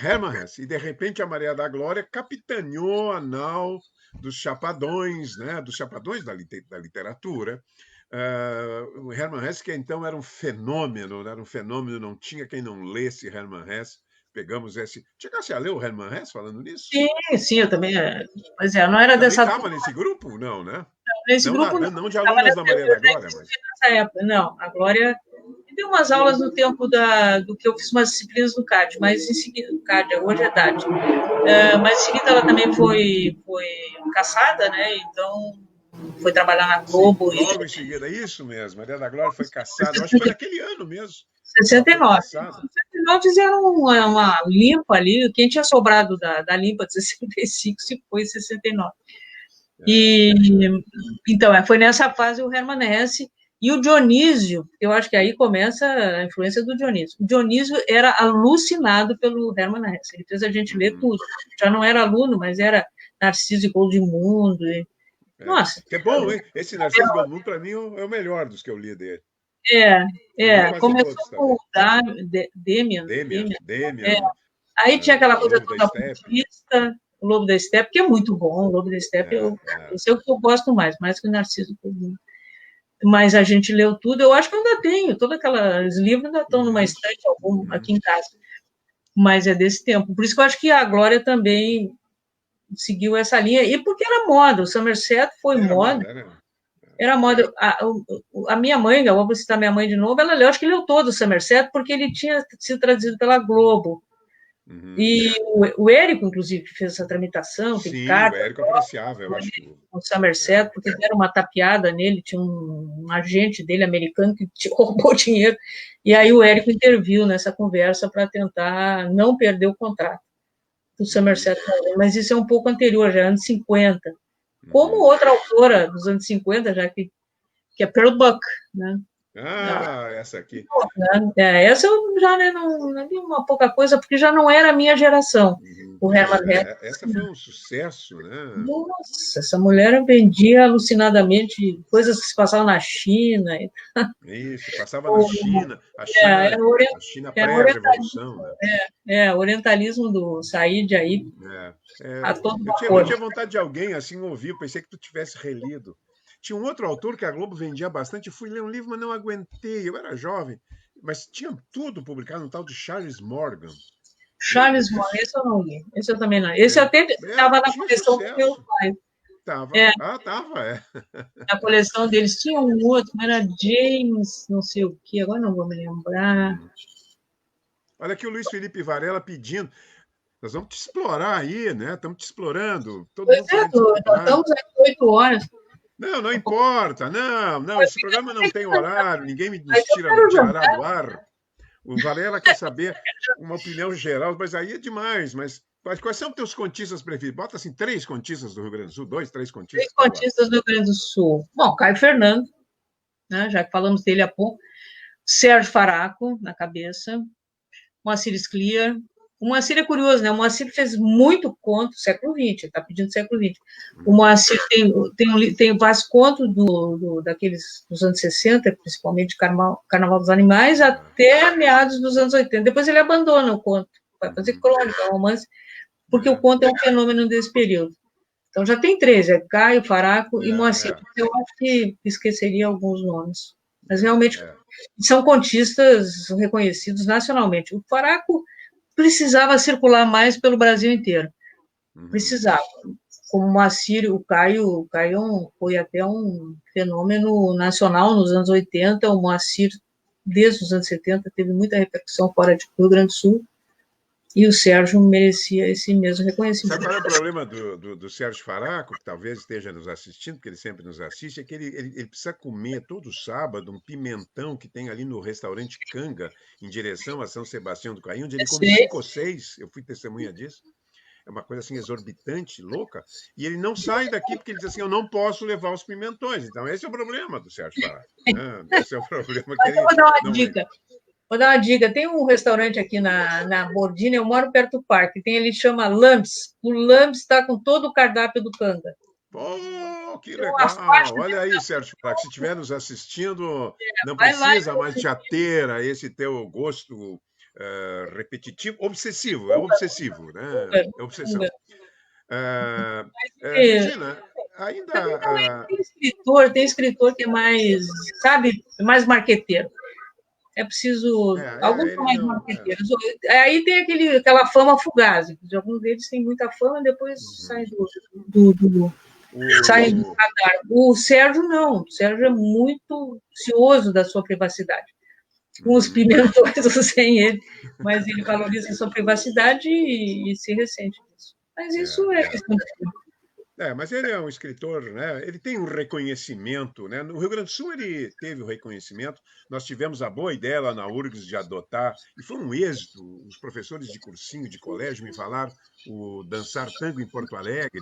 Hermann Hesse. E, de repente, a Maria da Glória capitaneou a nau dos chapadões, né? Dos chapadões da literatura. O Hermann Hesse, que então era um fenômeno, não tinha quem não lesse Hermann Hesse. Pegamos esse. Chegasse a ler o Hermann Hesse falando nisso? Sim, eu também. Pois é, não era também dessa. Estava nesse grupo? Não, né? Nesse grupo não de alunos da Maria da Glória, mas. Nessa época, não. A Glória deu umas aulas no tempo do que eu fiz umas disciplinas no CAD, mas em seguida, o CAD hoje é DAD. Mas em seguida ela também foi caçada, né? Então foi trabalhar na Globo. Sim, logo em seguida, isso mesmo. Maria da Glória foi caçada, eu acho que foi naquele ano mesmo. 69. 69 fizeram uma limpa ali, quem tinha sobrado da limpa de 65 se foi em 69. Então, foi nessa fase o Hermann Hesse e o Dionísio, eu acho que aí começa a influência do Dionísio. O Dionísio era alucinado pelo Hermann Hesse, ele fez a gente ler tudo. Já não era aluno, mas era Narciso e Goldmundo. Nossa. Que é bom, hein? Esse Narciso Goldmundo, para mim, é o melhor dos que eu li dele. Começou com o Demian. Aí tinha aquela coisa toda budista, o Lobo da Steppe, que é muito bom, o Lobo da Steppe, eu sei o que eu gosto mais que o Narciso. Mas a gente leu tudo, eu acho que eu ainda tenho, todos aqueles livros ainda estão numa estante aqui em casa, mas é desse tempo. Por isso que eu acho que a Glória também seguiu essa linha, e porque era moda, o Somerset foi moda. Era moda. A minha mãe, eu vou citar minha mãe de novo, ela leu, acho que leu todo o Somerset, porque ele tinha sido traduzido pela Globo. E o Érico, inclusive, que fez essa tramitação. Sim, o Érico apreciava, eu acho. O Somerset, porque deram uma tapeada nele, tinha um agente dele, americano, que roubou dinheiro. E aí o Érico interviu nessa conversa para tentar não perder o contrato do Somerset. Mas isso é um pouco anterior, já anos 50. Como outra autora dos anos 50, já que é Pearl Buck, né? Essa aqui. Essa eu já não vi uma pouca coisa, porque já não era a minha geração. O Hermann Hesse. Essa foi um sucesso, né? Nossa, essa mulher vendia alucinadamente coisas que se passavam na China. Isso, passava na China. A China pré-revolução. O orientalismo do Said aí. A todo eu tinha vontade de alguém assim ouvir, eu pensei que tu tivesse relido. Tinha um outro autor que a Globo vendia bastante. Eu fui ler um livro, mas não aguentei. Eu era jovem. Mas tinha tudo publicado, um tal de Charles Morgan. Charles Morgan, esse eu não li. Esse eu também não li. Esse até estava na coleção do meu pai. Tava. É, Tava, é. a coleção deles tinha um outro, mas era James, não sei o quê, agora não vou me lembrar. Olha aqui o Luiz Felipe Varela pedindo. Nós vamos te explorar aí, né? Estamos te explorando. Todo Pois mundo é, querendo te nós explorar. estamos às 8 horas. Não, não importa. Não, não. Esse programa não tem horário. Ninguém nos Mas eu quero tirará jantar. do ar. O Varela quer saber uma opinião geral, mas aí é demais. Mas quais são os teus contistas preferidos? Bota assim, 3 contistas do Rio Grande do Sul, 2, 3 Três contistas que tu gosta. contistas do Rio Grande do Sul. Bom, Caio Fernando, né, já que falamos dele há pouco. Sérgio Faraco, na cabeça. Moacir Scliar. O Moacir é curioso, né? O Moacir fez muito conto, século XX, está pedindo século XX. O Moacir tem vários contos daqueles dos anos 60, principalmente Carnaval dos Animais, até meados dos anos 80. Depois ele abandona o conto, vai fazer crônica, romance, porque o conto é um fenômeno desse período. Então já tem 3, é Caio, Faraco e Moacir. Eu acho que esqueceria alguns nomes. Mas realmente são contistas reconhecidos nacionalmente. O Faraco precisava circular mais pelo Brasil inteiro. Precisava. Como o Moacir, o Caio foi até um fenômeno nacional nos anos 80, o Moacir, desde os anos 70, teve muita repercussão fora do Rio Grande do Sul, e o Sérgio merecia esse mesmo reconhecimento. Sabe qual é o problema do Sérgio Faraco, que talvez esteja nos assistindo, porque ele sempre nos assiste, é que ele precisa comer todo sábado um pimentão que tem ali no restaurante Canga, em direção a São Sebastião do Caí, onde ele come 5 ou 6, eu fui testemunha disso. É uma coisa assim exorbitante, louca, e ele não sai daqui porque ele diz assim, eu não posso levar os pimentões. Então esse é o problema do Sérgio Faraco. Né? Esse é o problema que ele eu vou dar uma não dica. Vou dar uma dica. Tem um restaurante aqui na Bordina, eu moro perto do parque, tem ele chama Lamps. O Lamps está com todo o cardápio do Canga. Pô, que legal! Olha aí, Sérgio Faraco, se estiver nos assistindo, não precisa mais te ater a esse teu gosto repetitivo, obsessivo, é obsessivo, né? É obsessão. Regina, ainda. Tem escritor que é mais, sabe, mais marqueteiro. É preciso. Alguns são mais marqueteiros. Aí tem aquela fama fugaz. Alguns deles têm muita fama, depois saem saem do radar. O Sérgio não. O Sérgio é muito cioso da sua privacidade. Com os pimentões ou sem ele, mas ele valoriza a sua privacidade e se ressente disso. Mas isso é questão de tempo. Mas ele é um escritor, né? Ele tem um reconhecimento, né? No Rio Grande do Sul ele teve o reconhecimento. Nós tivemos a boa ideia lá na URGS de adotar, e foi um êxito. Os professores de cursinho, de colégio me falaram o Dançar Tango em Porto Alegre.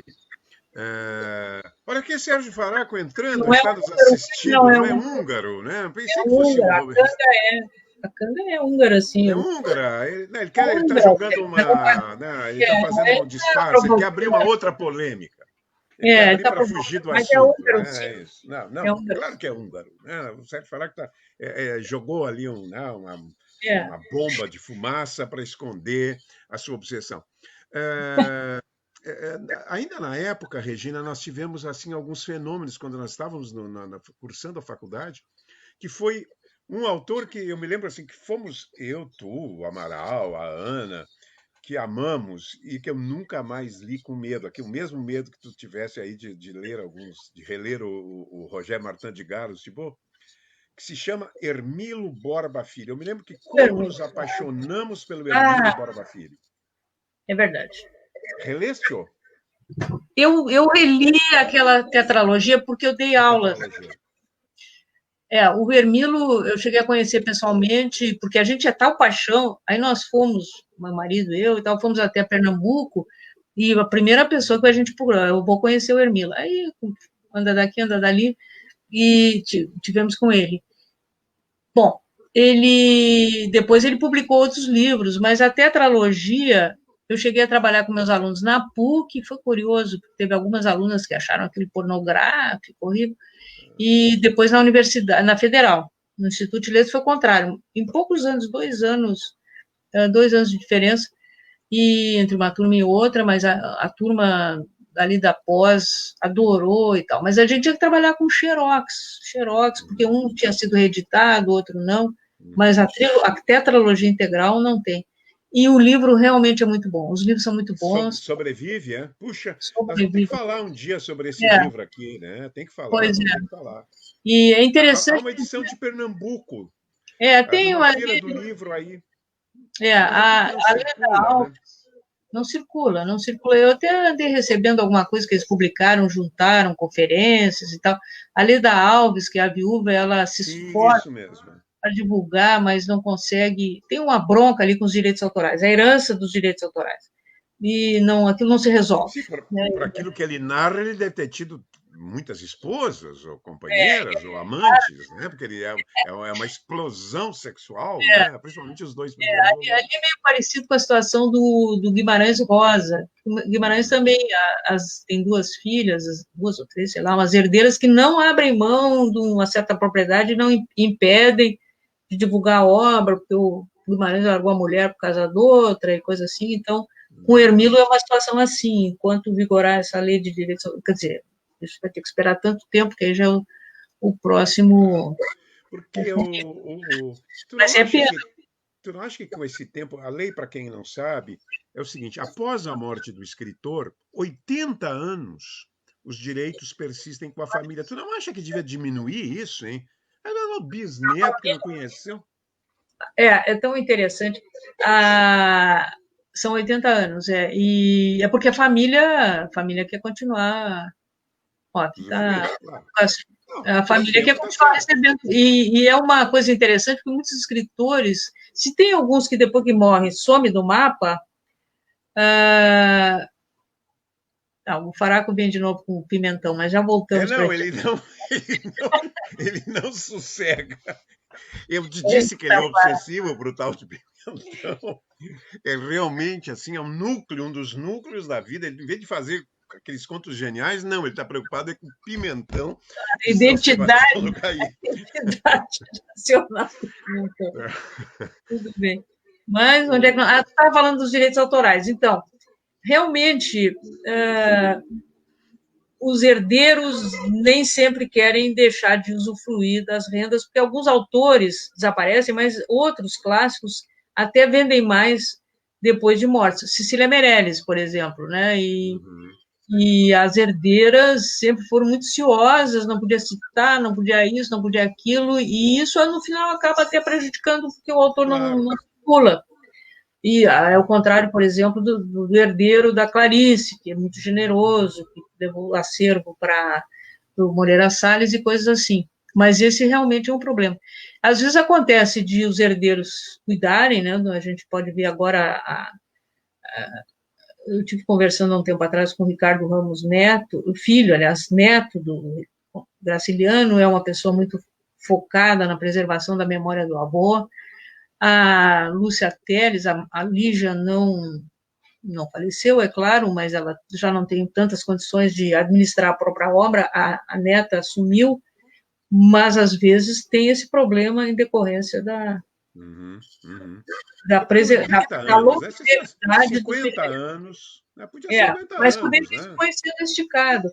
Olha aqui, Sérgio Faraco entrando, está nos assistindo, não é húngaro, né? Pensei que fosse um. A Canga é húngara, assim. É húngara. Ele está jogando uma. Né, ele está fazendo um disfarce, ele quer abrir uma outra polêmica. Ele quer abrir para fugir do assunto. É isso. Não, claro que é húngaro. Né? O Sérgio Faraco jogou ali uma bomba de fumaça para esconder a sua obsessão. Ainda na época, Regina, nós tivemos assim alguns fenômenos quando nós estávamos cursando a faculdade, que foi um autor que eu me lembro assim que fomos eu, tu, o Amaral, a Ana, que amamos e que eu nunca mais li com medo, aqui o mesmo medo que tu tivesse aí de ler de reler o Roger Martin de Garros, tipo, que se chama Hermilo Borba Filho. Eu me lembro que como nos apaixonamos pelo Hermilo Borba Filho. É verdade. Releste-o? Eu reli aquela tetralogia porque eu dei aula. O Hermilo eu cheguei a conhecer pessoalmente, porque a gente é tal paixão, aí nós fomos, meu marido, eu e tal, fomos até Pernambuco, e a primeira pessoa que a gente procurou, eu vou conhecer o Hermilo. Aí anda daqui, anda dali, e tivemos com ele. Bom, depois ele publicou outros livros, mas a tetralogia, eu cheguei a trabalhar com meus alunos na PUC, foi curioso, porque teve algumas alunas que acharam aquele pornográfico, horrível, e depois na universidade, na Federal, no Instituto de Letras foi o contrário. Em poucos anos, 2 anos de diferença, e entre uma turma e outra, mas a turma ali da pós adorou e tal. Mas a gente tinha que trabalhar com xerox, porque um tinha sido reeditado, o outro não, mas a tetralogia integral não tem. E o livro realmente é muito bom. Os livros são muito bons. Sobrevive, é? Puxa, nós vamos ter que Sobrevive. falar um dia sobre esse É, livro aqui, né? Tem que falar, pois vamos ter é. que falar. E é Há interessante. uma edição de Pernambuco, Tem numa uma. feira do livro aí, mas aqui A que não circula, Leda né? não circula, não circula. Eu até andei recebendo alguma coisa que eles publicaram, juntaram conferências e tal. A Leda Alves, que é a viúva, ela se esforça Isso mesmo. para divulgar, mas não consegue. Tem uma bronca ali com os direitos autorais, a herança dos direitos autorais. E não, aquilo não se resolve. Sim, Né? para aquilo que ele narra, ele deve ter tido muitas esposas, ou companheiras, ou amantes, né? Porque ele é uma explosão sexual, né? Principalmente os dois primeiros Ali volumes. é meio parecido com a situação do Guimarães Rosa. Guimarães Uhum. também tem duas filhas, duas ou três, sei lá, umas herdeiras que não abrem mão de uma certa propriedade e não impedem de divulgar a obra, porque o Guimarães largou a mulher por causa da outra e coisa assim. Então, com o Hermilo é uma situação assim, enquanto vigorar essa lei de direitos, quer dizer, isso vai ter que esperar tanto tempo que aí já é o próximo. Porque tu Mas não é acha pena. que tu não acha que com esse tempo, a lei, para quem não sabe, é o seguinte: após a morte do escritor, 80 anos, os direitos persistem com a família. Tu não acha que devia diminuir isso, hein? Era o bisneto que não conheceu. É tão interessante. Ah, são 80 anos, e é porque a família quer continuar. Ó, aqui tá, Usufruindo, claro. Não, a pelo família quer tempo tá continuar certo. recebendo. E é uma coisa interessante, porque muitos escritores, se tem alguns que depois que morrem some do mapa, ah, o Faraco vem de novo com o Pimentão, mas já É, voltamos para não, aqui. ele não sossega. Eu te disse que ele é obsessivo por tal de Pimentão. É realmente assim, é um dos núcleos da vida. Ele, em vez de fazer aqueles contos geniais, não, ele está preocupado com Pimentão, e senão você vai Identidade, colocar aí. identidade nacional do Pimentão. É. Tudo bem. Mas onde é que. O- Tu estava falando dos direitos autorais. Então, realmente, os herdeiros nem sempre querem deixar de usufruir das rendas, porque alguns autores desaparecem, mas outros clássicos até vendem mais depois de mortos. Cecília Meirelles, por exemplo, né? Uhum. E as herdeiras sempre foram muito ciosas, não podia citar, não podia isso, não podia aquilo, e isso no final acaba até prejudicando porque o autor Claro. não circula. E é o contrário, por exemplo, do herdeiro da Clarice, que é muito generoso, que levou o acervo para o Moreira Salles e coisas assim. Mas esse realmente é um problema. Às vezes acontece de os herdeiros cuidarem, né? A gente pode ver agora, eu tive conversando há um tempo atrás com o Ricardo Ramos Neto, o filho, aliás, neto do Graciliano, é uma pessoa muito focada na preservação da memória do avô. A Lúcia Teles, a Lígia não faleceu, é claro, mas ela já não tem tantas condições de administrar a própria obra, a neta assumiu, mas às vezes tem esse problema em decorrência Uhum, uhum. da, Por 80 da anos, né? longevidade dos 50 herdeiros. anos, né? Podia ser 50 Mas o anos, benefício né? foi sendo esticado.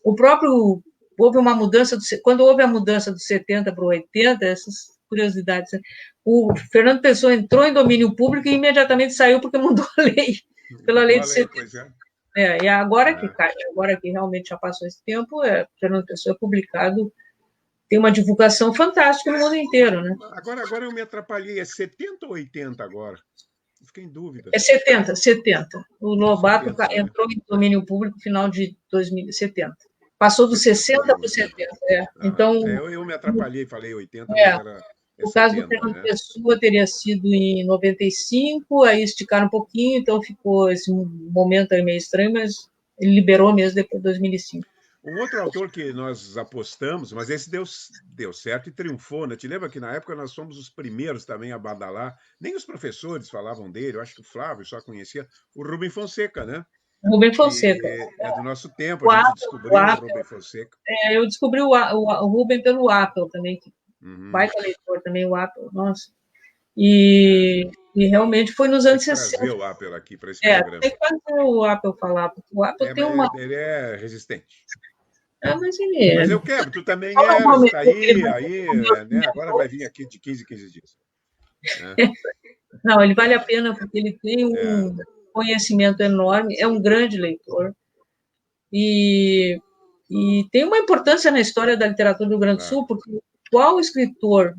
O próprio, houve uma mudança, quando houve a mudança dos 70 para o 80, essas curiosidades, né? O Fernando Pessoa entrou em domínio público e imediatamente saiu porque mudou a lei, pela lei Mudou a de lei, 70. pois é. E agora que É. cai, agora que realmente já passou esse tempo, Fernando Pessoa é publicado, tem uma divulgação fantástica no mundo inteiro, né? Agora eu me atrapalhei. É 70 ou 80 agora? Fiquei em dúvida. É 70, 70. O Lobato 70, né? entrou em domínio público no final de 2070. Passou dos 70, 60 para os 2070. 70. Aham. Então, Eu me atrapalhei, falei 80, mas é, é o caso do 70, Fernando né? Pessoa teria sido em 95, aí esticaram um pouquinho, então ficou esse momento aí meio estranho, mas ele liberou mesmo depois de 2005. Um outro autor que nós apostamos, mas esse deu certo e triunfou, né? Te lembra que na época nós fomos os primeiros também a badalar? Nem os professores falavam dele, eu acho que o Flávio só conhecia o Rubem Fonseca, né? Rubem Fonseca. Que é do nosso tempo, a O gente Apple, o descobriu o Apple Rubem Fonseca. eu descobri o Rubem pelo Apple também, que Uhum. baita leitor também, o Apple, nossa. É. E realmente foi nos Tem anos que trazer 60. o Apple aqui para esse programa. Tem que fazer o Apple falar, porque o Apple tem uma. Ele é resistente. Mas ele Mas é. eu quero, tu também Como eu eras, prometo está que ele aí, vai aí, responder os né? Agora pimentos, vai vir aqui de 15 em 15 dias. Né? Não, ele vale a pena porque ele tem um conhecimento enorme, é um grande leitor e, e tem uma importância na história da literatura do Rio Grande do Claro. Sul, porque qual escritor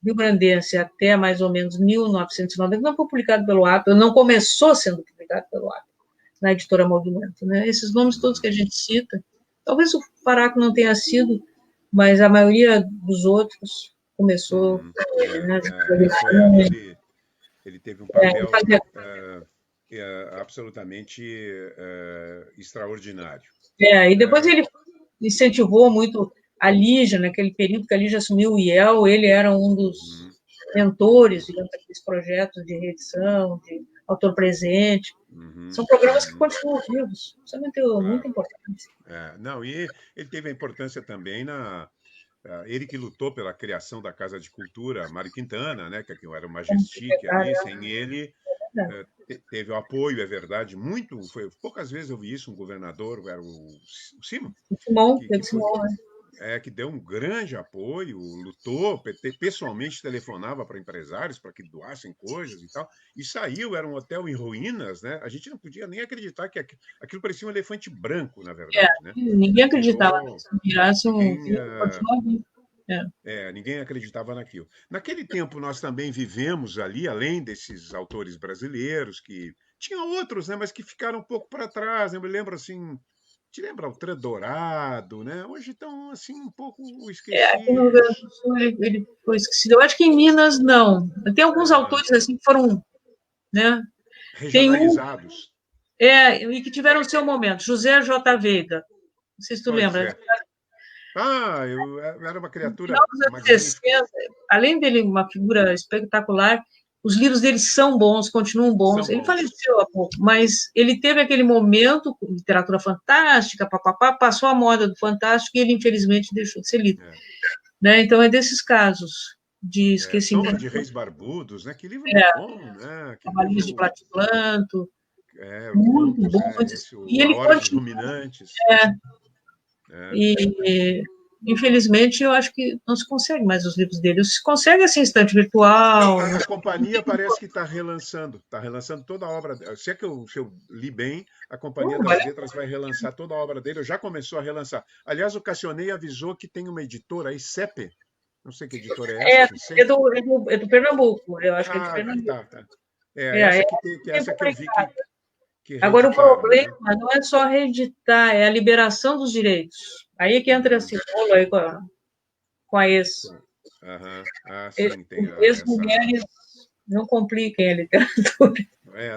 rio-grandense até mais ou menos 1990 não foi publicado pelo Apple, não começou sendo publicado pelo Apple, na editora Movimento, né? Esses nomes todos que a gente cita, talvez o Faraco não tenha sido, mas a maioria dos outros começou, né? Ele teve um papel absolutamente extraordinário. E depois ele incentivou muito a Lígia, naquele período que a Lígia assumiu o IEL, ele era um dos mentores, digamos, daqueles projetos de reedição, de autor presente. São programas que continuam vivos. Isso é muito importante. Não, e ele teve a importância também ele que lutou pela criação da Casa de Cultura, Mário Quintana, né, que era o Majestic ali, sem ele teve o apoio, é verdade, poucas vezes eu vi isso, um governador, era o Simão, que deu um grande apoio, lutou, pessoalmente telefonava para empresários para que doassem coisas e tal, e saiu, era um hotel em ruínas, né? A gente não podia nem acreditar que aquilo parecia um elefante branco, na verdade, né? Ninguém acreditava nisso, ninguém acreditava naquilo. Naquele tempo, nós também vivemos ali, além desses autores brasileiros, que tinham outros, né, mas que ficaram um pouco para trás. Eu me lembro assim, te lembra o Dourado, né? Hoje estão assim um pouco esquecidos. Aqui no Rio Grande do Sul ele foi esquecido. Eu acho que em Minas não. Tem alguns autores assim que foram, né? Regionalizados. E que tiveram seu momento. José J. Veiga. Não sei se tu lembra. Eu era uma criatura magnífica. 60, além dele uma figura espetacular, os livros dele são bons, continuam bons. Ele faleceu há pouco, mas ele teve aquele momento, literatura fantástica, passou a moda do fantástico e ele, infelizmente, deixou de ser lido. Né? Então, é desses casos de esquecimento. Sombra de Reis Barbudos, né? Que livro bom, né? Cavalinhos de Platiplanto. Muito bom. E ele Hora dos Ruminantes. E, infelizmente, eu acho que não se consegue mais os livros dele. Se consegue, assim, estante virtual. A companhia parece que está relançando toda a obra. Se eu li bem, a Companhia das Letras vai relançar toda a obra dele, já começou a relançar. Aliás, o Cassionei avisou que tem uma editora aí, CEP, não sei que editora é essa. É do Pernambuco, eu acho que é de Pernambuco. Tá. Essa que eu vi que agora, o problema não é só reeditar, é a liberação dos direitos. Aí que entra esse rolo aí com a ex. Sim, tem ex-mulheres não compliquem a literatura.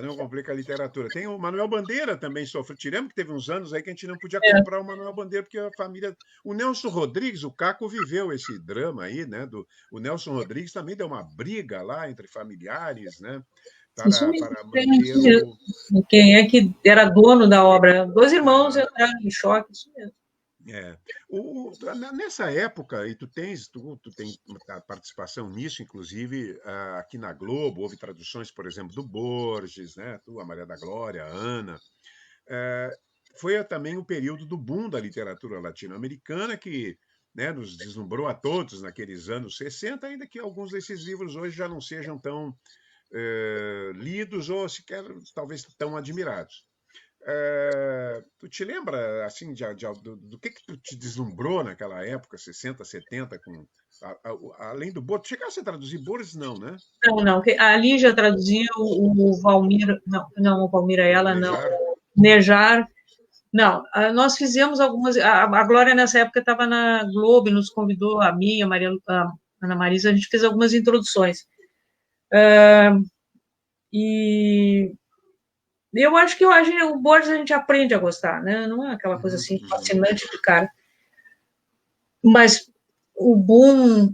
Não complica a literatura. Tem o Manuel Bandeira também sofreu. Tiramos que teve uns anos aí que a gente não podia comprar o Manuel Bandeira, porque a família. O Nelson Rodrigues, o Caco, viveu esse drama aí, né? O Nelson Rodrigues também deu uma briga lá entre familiares, né? Para manter quem é que era dono da obra? 2 irmãos entraram em choque, isso mesmo. Nessa época, e tu tem participação nisso, inclusive aqui na Globo, houve traduções, por exemplo, do Borges, né? A Maria da Glória, a Ana. Foi também o período do boom da literatura latino-americana, que, né, nos deslumbrou a todos naqueles anos 60, ainda que alguns desses livros hoje já não sejam tão lidos ou sequer talvez tão admirados. Tu te lembra assim do que tu te deslumbrou naquela época, 60, 70, além do Borges? Chegasse a traduzir Borges, não, né? Não. A Lígia traduziu o Valmir, não, o Valmir ela não. Nejar. Não, nós fizemos algumas. A Glória, nessa época, estava na Globo e nos convidou, a mim, a Ana Marisa, a gente fez algumas introduções. E eu acho que o Borges a gente aprende a gostar, né? Não é aquela coisa assim fascinante de cara. Mas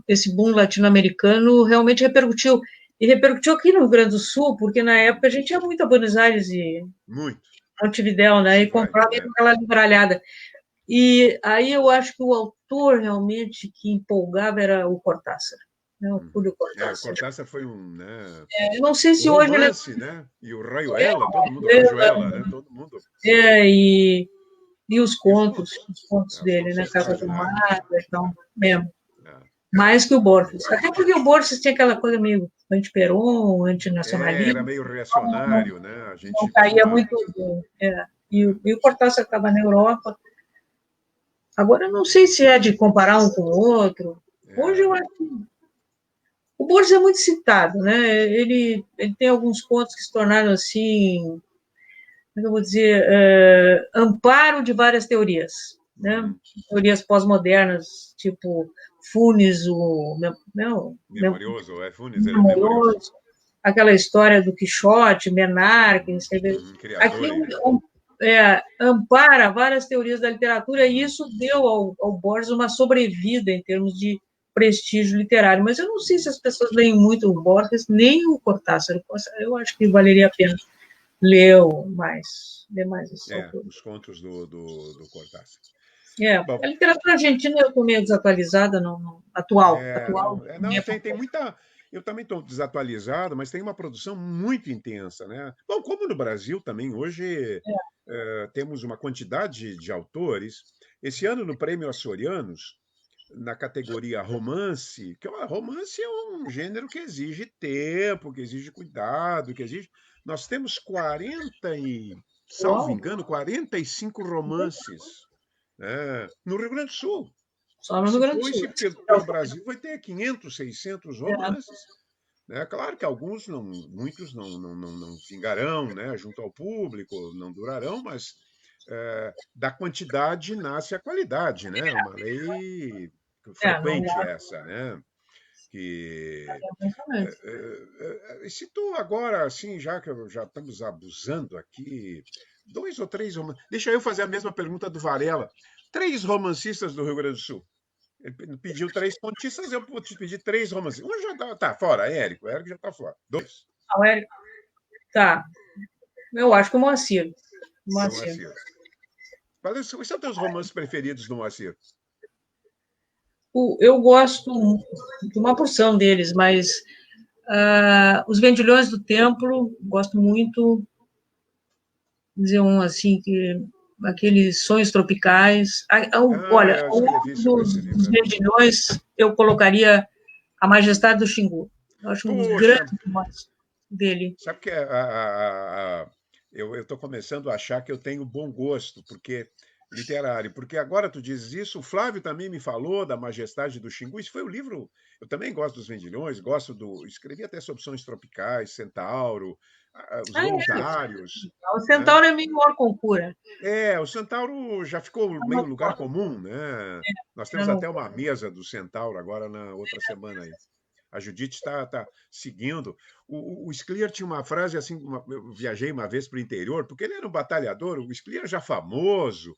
esse boom latino-americano realmente repercutiu. E repercutiu aqui no Rio Grande do Sul, porque na época a gente ia muito a Buenos Aires e Montevidéu, né? E comprava aquela livralhada. E aí eu acho que o autor realmente que empolgava era o Cortázar. O Júlio Cortázar. O Cortázar foi um, né? Eu não sei se hoje romance, né? E o Rayuela, todo mundo Rayuela, né? Todo mundo. E os contos dele, né? Casa do Mar, então, mesmo. Mais que o Borges. Até porque o Borges tinha aquela coisa meio anti-Perón, antinacionalista, Era meio reacionário, né? A não gente caía tinha. muito. E o Cortázar estava na Europa. Agora, eu não sei se é de comparar um com o outro. Hoje, É, eu acho que o Borges é muito citado, né? Ele tem alguns contos que se tornaram assim, como é que eu vou dizer, amparo de várias teorias, né? uhum. Teorias pós-modernas, tipo Funes, o Memorioso, Funes, ele é memorioso. Memorioso, aquela história do Quixote, Menard, que escreveu. Aquilo Criadores. ampara várias teorias da literatura e isso deu ao Borges uma sobrevida em termos de prestígio literário. Mas eu não sei se as pessoas leem muito o Borges, nem o Cortázar. Eu acho que valeria a pena ler mais esse autor. Os contos do Cortázar. Bom, A literatura argentina eu estou meio desatualizada, atual. não, tem muita. Eu também estou desatualizado, mas tem uma produção muito intensa, né? Bom, como no Brasil também hoje temos uma quantidade de autores. Esse ano no Prêmio Açorianos, na categoria romance, que romance é um gênero que exige tempo, que exige cuidado, que exige. Nós temos 40 e, salvo Uau, engano, 45 romances, né? No Rio Grande do Sul. só E no Rio se Grande do for Sul. pelo Brasil, vai ter 500, 600 É, romances. Né? Claro que alguns, muitos não vingarão, né? Junto ao público, não durarão, mas da quantidade nasce a qualidade, né? Uma lei não frequente dá, essa, né? Que exatamente. se tu agora, assim, já que já estamos abusando aqui, 2 ou 3 romancistas. Deixa eu fazer a mesma pergunta do Varela. 3 romancistas do Rio Grande do Sul. Ele pediu 3 contistas, eu vou te pedir 3 romancistas. Um já tá fora, Érico. Érico já tá fora. 2. Ah, o Érico, tá. Eu acho que o Moacir. Do Moacir. Moacir. Quais são os teus romances preferidos do Moacir? Eu gosto de uma porção deles, mas Os Vendilhões do Templo, gosto muito. Dizer um assim, aqueles Sonhos Tropicais. Olha, Eu ao longo escrevi sobre esse dos livro. Vendilhões, eu colocaria A Majestade do Xingu. Eu acho um dos Poxa, grandes romances dele. sabe que eu estou começando a achar que eu tenho bom gosto, porque literário, porque agora tu dizes isso, o Flávio também me falou da Majestade do Xingu, isso foi o livro, eu também gosto dos Vendilhões, escrevi até sobre Sonhos Tropicais, Centauro, Os Voluntários, O né? Centauro é meio Orconcura. O Centauro já ficou meio lugar comum, né? Nós temos até uma mesa do Centauro agora na outra semana aí. A Judite está seguindo. O Scliar tinha uma frase assim, eu viajei uma vez para o interior, porque ele era um batalhador, o Scliar já famoso.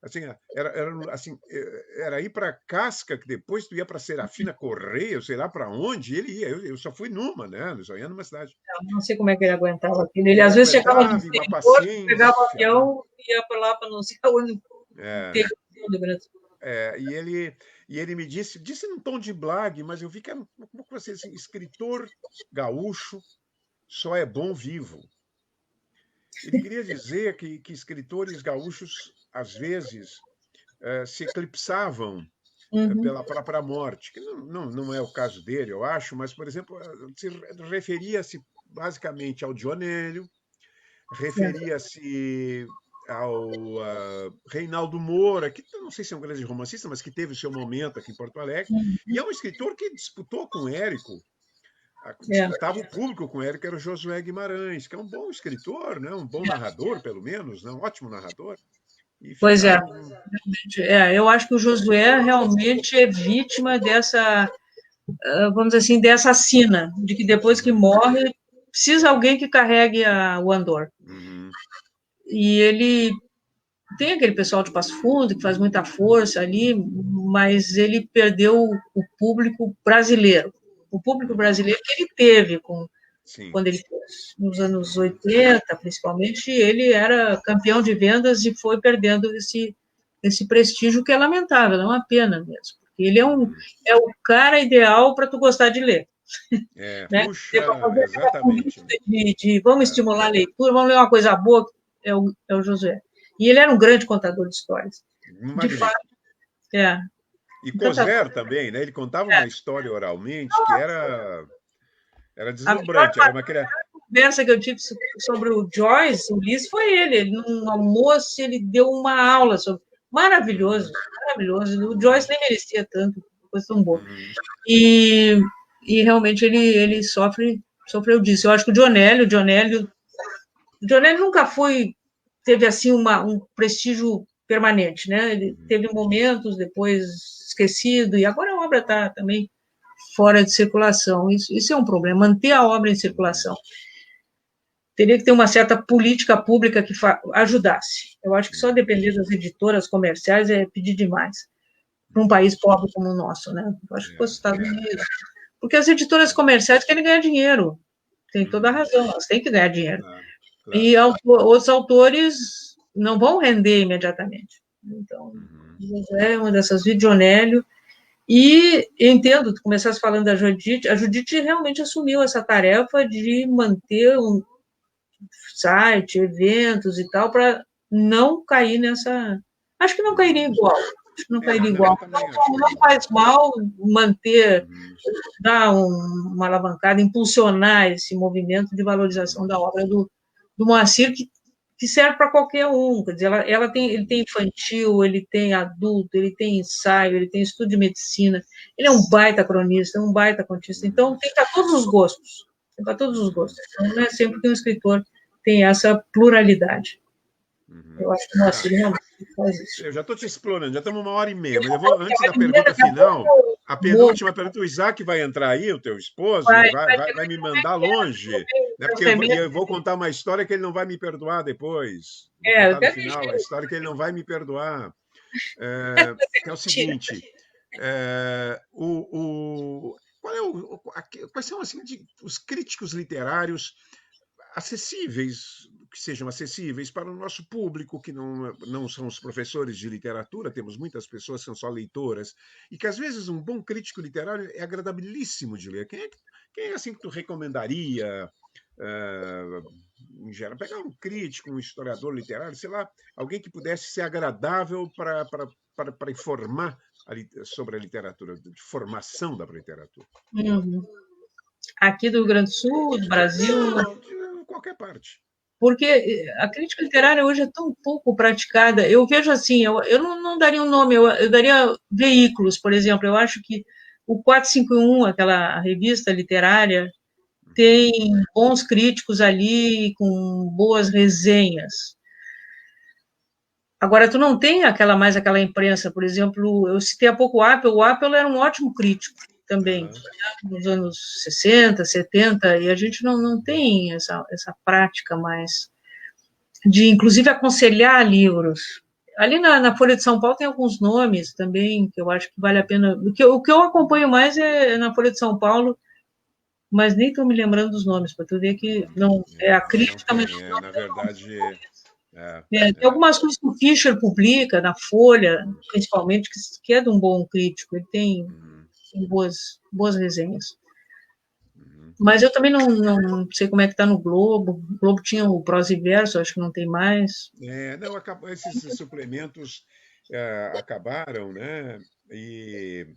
Assim, assim, era ir para Casca, que depois tu ia para Serafina Correia, sei lá para onde, ele ia. Eu só fui numa, né? Eu só ia numa cidade. Eu não sei como é que ele aguentava aquilo. Ele Ele às vezes chegava no aguentava e uma interior, pegava o paciência, né? avião e ia para lá para não sei onde. É, Interior do Brasil. e ele me disse num tom de blague, mas eu vi que era como você assim, escritor gaúcho só é bom vivo. Ele queria dizer que escritores gaúchos, às vezes, se eclipsavam Uhum. pela própria morte, que não é o caso dele, eu acho, mas, por exemplo, referia-se basicamente ao Dionélio, referia-se ao Reinaldo Moura, que eu não sei se é um grande romancista, mas que teve o seu momento aqui em Porto Alegre, e é um escritor que disputou com o Érico, É. disputava o público com ele, que era o Josué Guimarães, que é um bom escritor, né? Um bom narrador, pelo menos, né? Um ótimo narrador. E Pois é. ficaram. Eu acho que o Josué realmente é vítima dessa, vamos dizer assim, dessa sina, de que depois que Uhum, morre, precisa alguém que carregue o andor. uhum, E ele tem aquele pessoal de Passo Fundo que faz muita força ali, mas ele perdeu o público brasileiro. O público uhum. brasileiro que ele teve Sim. quando ele fez, nos anos 80, principalmente, ele era campeão de vendas e foi perdendo esse prestígio que é lamentável, é uma pena mesmo. Porque ele Uhum. é o cara ideal para tu gostar de ler. Né? Para Puxa, fazer aquela exatamente. política de vamos É, estimular a leitura, vamos ler uma coisa boa, é o Josué. E ele era um grande contador de histórias. De fato, magnífico. E encantador. Cosner também, né? Ele contava uma história oralmente que era. Era A deslumbrante, era uma criatura. conversa que eu tive sobre o Joyce, o Ulisses, foi ele. Num almoço, ele deu uma aula sobre. Maravilhoso, maravilhoso. O Joyce nem merecia tanto, coisa tão boa. E, e realmente ele sofreu disso. Eu acho que o Dionélio nunca teve assim um prestígio permanente, né? Ele teve momentos, depois esquecido, e agora a obra está também fora de circulação. Isso é um problema, manter a obra em circulação. Teria que ter uma certa política pública que ajudasse. Eu acho que só depender das editoras comerciais é pedir demais para um país pobre como o nosso, né? Eu acho que fosse os Estados Unidos. Porque as editoras comerciais querem ganhar dinheiro. Tem toda a razão, elas têm que ganhar dinheiro. Claro. E os autores não vão render imediatamente. Então, é uma dessas Dionélio. E eu entendo, tu começaste falando da Judite, a Judite realmente assumiu essa tarefa de manter um site, eventos e tal, para não cair nessa. Acho que não cairia igual. Acho que não cairia igual. Não faz mal manter, dar uma alavancada, impulsionar esse movimento de valorização da obra do Moacir, que serve para qualquer um. Quer dizer, ele tem infantil, ele tem adulto, ele tem ensaio, ele tem estudo de medicina, ele é um baita cronista, um baita contista. Então, tem para todos os gostos. Tem para todos os gostos. Então, não é sempre que um escritor tem essa pluralidade. Eu acho que o Moacir realmente faz isso. Eu já estou te explorando, já estamos 1h30, mas eu vou, antes da pergunta final, a penúltima pergunta, o Isaac vai entrar aí, o teu esposo, vai me mandar longe, né? Porque eu vou contar uma história que ele não vai me perdoar depois. Vou contar no final a história que ele não vai me perdoar. Que é o seguinte, quais são assim, os críticos literários acessíveis, que sejam acessíveis para o nosso público, que não são os professores de literatura, temos muitas pessoas que são só leitoras, e que às vezes um bom crítico literário é agradabilíssimo de ler. Quem é assim que tu recomendaria, em geral? Pegar um crítico, um historiador literário, sei lá, alguém que pudesse ser agradável para informar sobre a literatura, de formação da literatura. Aqui do Rio Grande do Sul, do Brasil? Não, de qualquer parte. Porque a crítica literária hoje é tão pouco praticada. Eu vejo assim, eu não daria um nome, eu daria veículos, por exemplo. Eu acho que o 451, aquela revista literária, tem bons críticos ali, com boas resenhas. Agora, tu não tem mais aquela imprensa, por exemplo, eu citei há pouco o Apple era um ótimo crítico também, nos anos 60, 70, e a gente não tem essa prática mais de, inclusive, aconselhar livros. Ali na Folha de São Paulo tem alguns nomes também que eu acho que vale a pena. O que eu acompanho mais é na Folha de São Paulo, mas nem estou me lembrando dos nomes, para tu ver que não é a crítica. Na verdade, tem algumas coisas que o Fischer publica na Folha, principalmente, que é de um bom crítico. Ele tem boas resenhas. Mas eu também não sei como é que está no Globo. O Globo tinha o Prosa e Verso, acho que não tem mais. Esses suplementos acabaram, né? E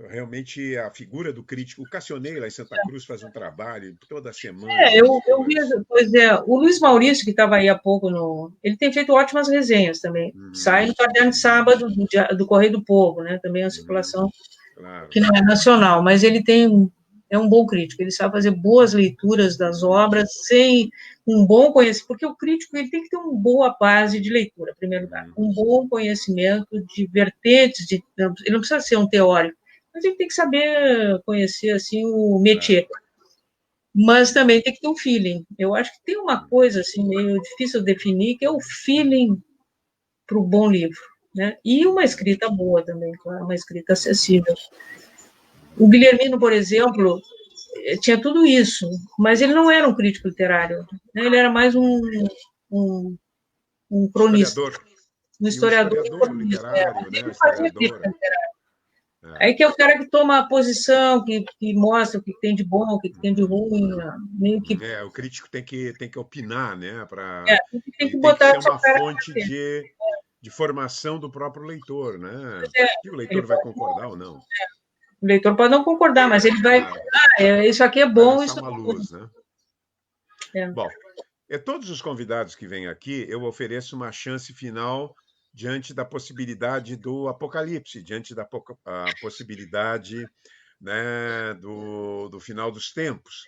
realmente a figura do crítico, o Cassionei lá em Santa Cruz faz um trabalho toda semana. Eu vejo, pois é, o Luiz Maurício, que estava aí há pouco, ele tem feito ótimas resenhas também. Sai no Caderno de Sábado do Correio do Povo, né? Também é uma circulação que não é nacional, mas ele é um bom crítico, ele sabe fazer boas leituras das obras sem um bom conhecimento, porque o crítico ele tem que ter uma boa base de leitura, em primeiro lugar, um bom conhecimento de vertentes, ele não precisa ser um teórico, mas ele tem que saber conhecer assim o métier. Mas também tem que ter um feeling. Eu acho que tem uma coisa assim meio difícil de definir, que é o feeling para o bom livro, né? E uma escrita boa também, claro, uma escrita acessível. O Guilhermino, por exemplo, tinha tudo isso, mas ele não era um crítico literário, né? Ele era mais um cronista. Um historiador literário, né? Ele fazia crítica literária. Aí que é o cara que toma a posição, que mostra o que tem de bom, o que tem de ruim. Meio que... o crítico tem que opinar, né? Tem que botar tem que ser uma fonte de formação do próprio leitor, né? E o leitor vai concordar ou não. O leitor pode não concordar, mas ele vai... Claro, Isso aqui é vai bom, lançar isso uma não é bom. luz, né? É. Bom, todos os convidados que vêm aqui, eu ofereço uma chance final diante da possibilidade do apocalipse, diante da possibilidade, né, do final dos tempos.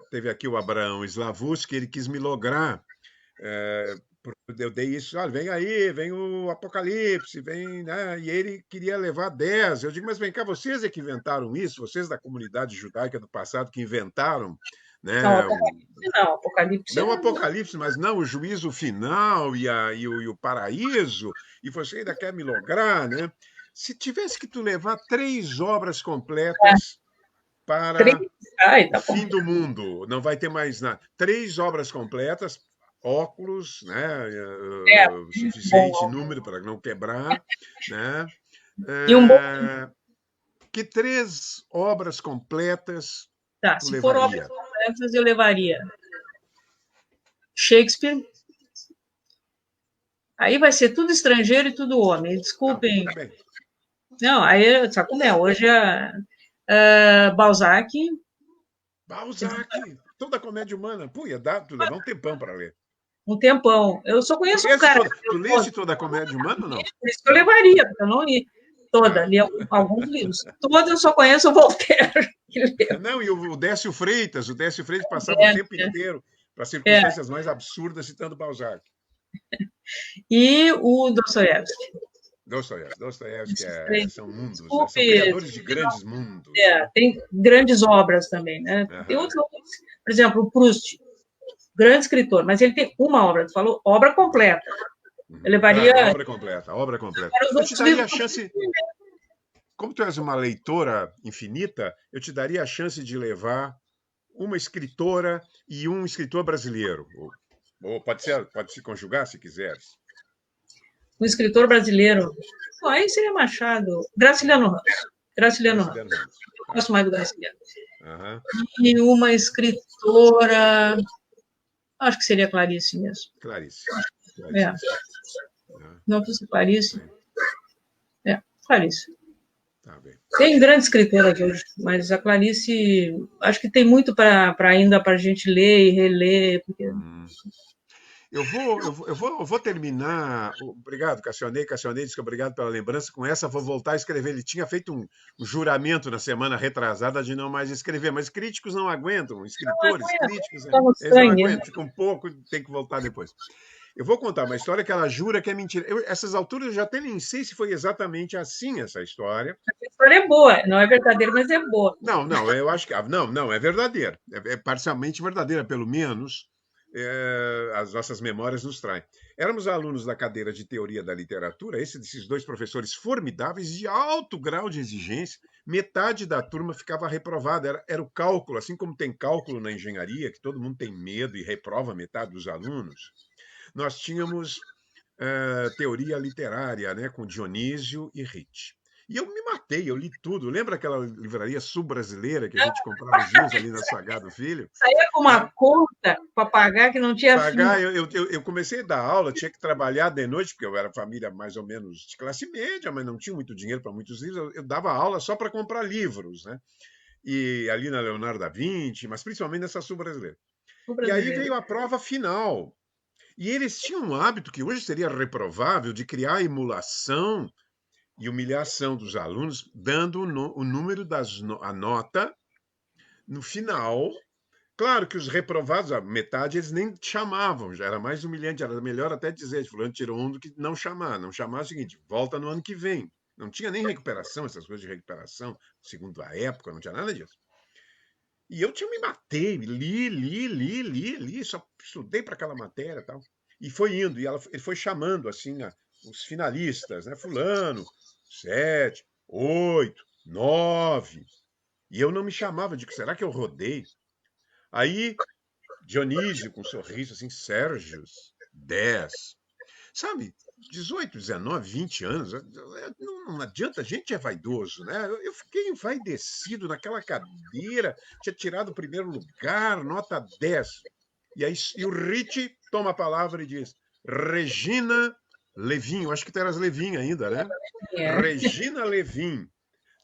Teve aqui o Abraão Slavutski, ele quis me lograr. Eu dei isso, olha, vem aí, vem o Apocalipse, vem, né? E ele queria levar 10. Eu digo, mas vem cá, vocês é que inventaram isso? Vocês da comunidade judaica do passado que inventaram, Não, né? Apocalipse não. Apocalipse Não o é... Apocalipse, mas não o juízo final e o paraíso, e você ainda quer me lograr, né? Se tivesse que tu levar 3 obras completas Três... para Ai, o tá bom. fim do mundo, não vai ter mais nada. 3 obras completas, óculos, né? É, Suficiente bom. número para não quebrar, né? E um bom... Que 3 obras completas Tá, tu se for obras levaria? completas, eu levaria Shakespeare. Aí vai ser tudo estrangeiro e tudo homem. Não, Desculpem. tá bem. Não, aí, sabe como é? Hoje Balzac, Balzac, toda a comédia humana. Pô, ia dar, tu levar um tempão para ler. um tempão. Eu só conheço um cara que Tu leu leste toda, toda a comédia humana ou não? por isso que eu Não. levaria, porque eu não li toda, Ah. li alguns livros. Toda eu só conheço o Voltaire, que leu. Não, e o Décio Freitas passava o tempo inteiro, para É, circunstâncias mais absurdas, citando Balzac. e o Dostoiévski. Dostoiévski Esses três. são mundos, né? São Desculpe, criadores de grandes mundos, né? tem grandes obras também, né? Tem Aham. outros autores, por exemplo, o Proust, grande escritor, mas ele tem uma obra, tu falou, obra completa. Eu Uhum. levaria Claro, obra completa, obra completa. os Eu te outros daria livros. a chance, como tu és uma leitora infinita, eu te daria a chance de levar uma escritora e um escritor brasileiro. Ou pode se conjugar se quiseres. Um escritor brasileiro. Bom, aí seria Machado. Graciliano Ramos. Graciliano Ramos. Graciliano Ramos. Eu gosto mais do Graciliano. Aham. E uma escritora. Acho que seria Clarice mesmo. Clarice. É. Ah, Não fosse Clarice. bem, Clarice. tá bem. Tem grandes escritoras hoje, mas a Clarice, acho que tem muito para ainda para a gente ler e reler. Porque... Eu vou terminar. Obrigado, Cassionei. Cassionei disse que obrigado pela lembrança. Com essa, vou voltar a escrever. Ele tinha feito um juramento na semana retrasada de não mais escrever, mas críticos não aguentam. Escritores, críticos, Está no eles não sangue. aguentam, ficam um pouco, tem que voltar depois. Eu vou contar uma história que ela jura que é mentira. Essas alturas eu já até nem sei se foi exatamente assim essa história. A história é boa, não é verdadeira, mas é boa. Não, eu acho que. Não, é verdadeira. É parcialmente verdadeira, pelo menos as nossas memórias nos traem. Éramos alunos da cadeira de Teoria da Literatura, desses 2 professores formidáveis, de alto grau de exigência. Metade da turma ficava reprovada. Era o cálculo, assim como tem cálculo na engenharia, que todo mundo tem medo e reprova metade dos alunos. Nós tínhamos teoria literária, né, com Dionísio e Ritchie. E eu me matei, eu li tudo. Lembra aquela livraria sul-brasileira que a gente comprava os livros ali na Sagrado Filho? Saía com uma conta para pagar que não tinha fim. Pagar, eu comecei a dar aula, tinha que trabalhar de noite, porque eu era família mais ou menos de classe média, mas não tinha muito dinheiro para muitos livros. Eu dava aula só para comprar livros, né? E ali na Leonardo da Vinci, mas principalmente nessa sul-brasileira. E aí veio a prova final. E eles tinham um hábito que hoje seria reprovável de criar emulação e humilhação dos alunos, dando o número a nota no final. Claro que os reprovados, a metade, eles nem chamavam, já era mais humilhante, era melhor até dizer, fulano tirou um do que não chamar. Não chamar é o seguinte, volta no ano que vem. Não tinha nem recuperação, essas coisas de recuperação, segundo a época, não tinha nada disso. E eu me matei, li, só estudei para aquela matéria e tal. E foi indo, e ele foi chamando assim os finalistas, né? Fulano, 7, 8, 9. E eu não me chamava, digo, será que eu rodei? Aí, Dionísio, com um sorriso assim, Sérgio, 10. Sabe, 18, 19, 20 anos, não adianta, a gente é vaidoso, né? Eu fiquei envaidecido naquela cadeira, tinha tirado o primeiro lugar, nota 10. E o Ritchie toma a palavra e diz: Regina Levin, eu acho que tu eras Levin ainda, né? É. Regina Levin.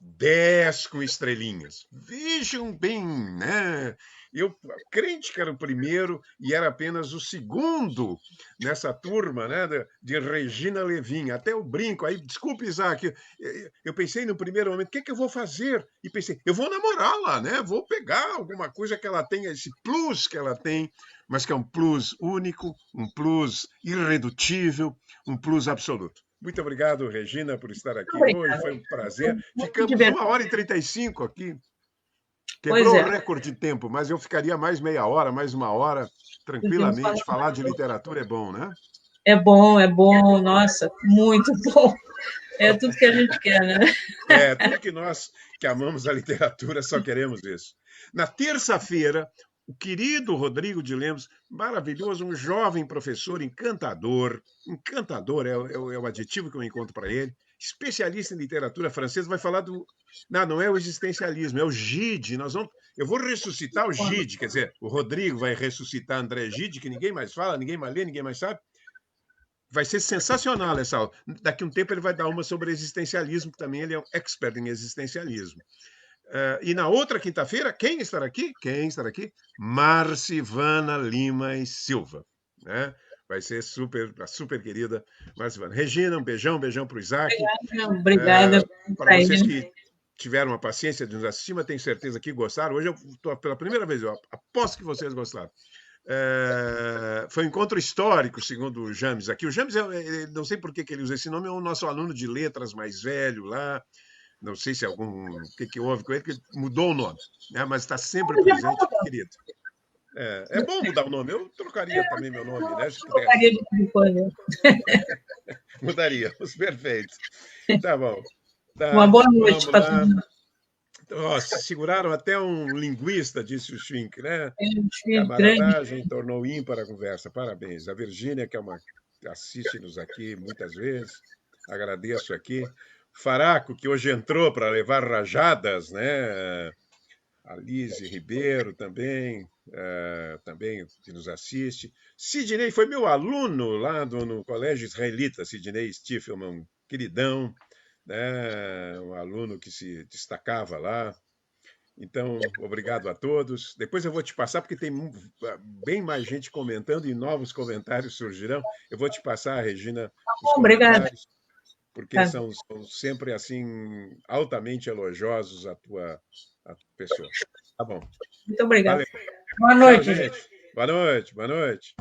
10 com estrelinhas. Vejam bem, né? Eu, crente que era o primeiro e era apenas o segundo nessa turma, né, de Regina Levin. Até o brinco. Aí, desculpe, Isaac, eu pensei no primeiro momento, o que é que eu vou fazer? E pensei, eu vou namorá-la, né? Vou pegar alguma coisa que ela tenha, esse plus que ela tem, mas que é um plus único, um plus irredutível, um plus absoluto. Muito obrigado, Regina, por estar aqui hoje. Obrigada. Foi um prazer. Muito Ficamos divertido. 1h35 aqui. Pois Quebrou o é, recorde de tempo, mas eu ficaria mais meia hora, mais uma hora, podemos falar. tranquilamente. Falar de literatura é bom, né? É bom, nossa, muito bom. É tudo que a gente quer, né? É, tudo que nós que amamos a literatura só queremos isso. Na terça-feira, o querido Rodrigo de Lemos, maravilhoso, um jovem professor encantador, encantador é o adjetivo que eu encontro para ele, especialista em literatura francesa, vai falar do. Não, não é o existencialismo, é o Gide. Eu vou ressuscitar o Gide, quer dizer, o Rodrigo vai ressuscitar André Gide, que ninguém mais fala, ninguém mais lê, ninguém mais sabe. Vai ser sensacional essa aula. Daqui a um tempo ele vai dar uma sobre existencialismo, que também ele é um expert em existencialismo. E na outra quinta-feira, quem estará aqui? Quem estará aqui? Marcivana Lima e Silva. Né? Vai ser a super querida Marcivana. Regina, um beijão para o Isaac. Obrigada Para para vocês ele. que tiveram a paciência de nos assistir, mas tenho certeza que gostaram. Hoje eu estou pela primeira vez, eu aposto que vocês gostaram. Foi um encontro histórico, segundo o James aqui. O James, não sei por que ele usa esse nome, é o nosso aluno de letras mais velho lá. Não sei se o que houve com ele, que mudou o nome, né? Mas está sempre presente, querido. É bom mudar o nome. Eu trocaria também meu nome, né? Se pudesse. Gostaria de vez em quando. Mudaríamos, perfeito. Tá bom. Uma Tá, boa noite vamos para todo lá. mundo. Nossa, seguraram até um linguista, disse o Schwink, né? Grande. Camaradagem tornou ímpar a conversa. Parabéns. A Virgínia, que é uma assiste-nos aqui muitas vezes, agradeço aqui. Faraco, que hoje entrou para levar rajadas, né? A Lise Ribeiro também, também que nos assiste. Sidney foi meu aluno lá no Colégio Israelita, Sidney Stiffelman, queridão, né? Um aluno que se destacava lá. Então, obrigado a todos. Depois eu vou te passar, porque tem bem mais gente comentando e novos comentários surgirão. Eu vou te passar, Regina, os Obrigada. comentários, porque são sempre assim altamente elogiosos a tua pessoa. Tá bom. Muito obrigada. Valeu. Boa Tchau, noite, gente. gente. Boa noite, boa noite.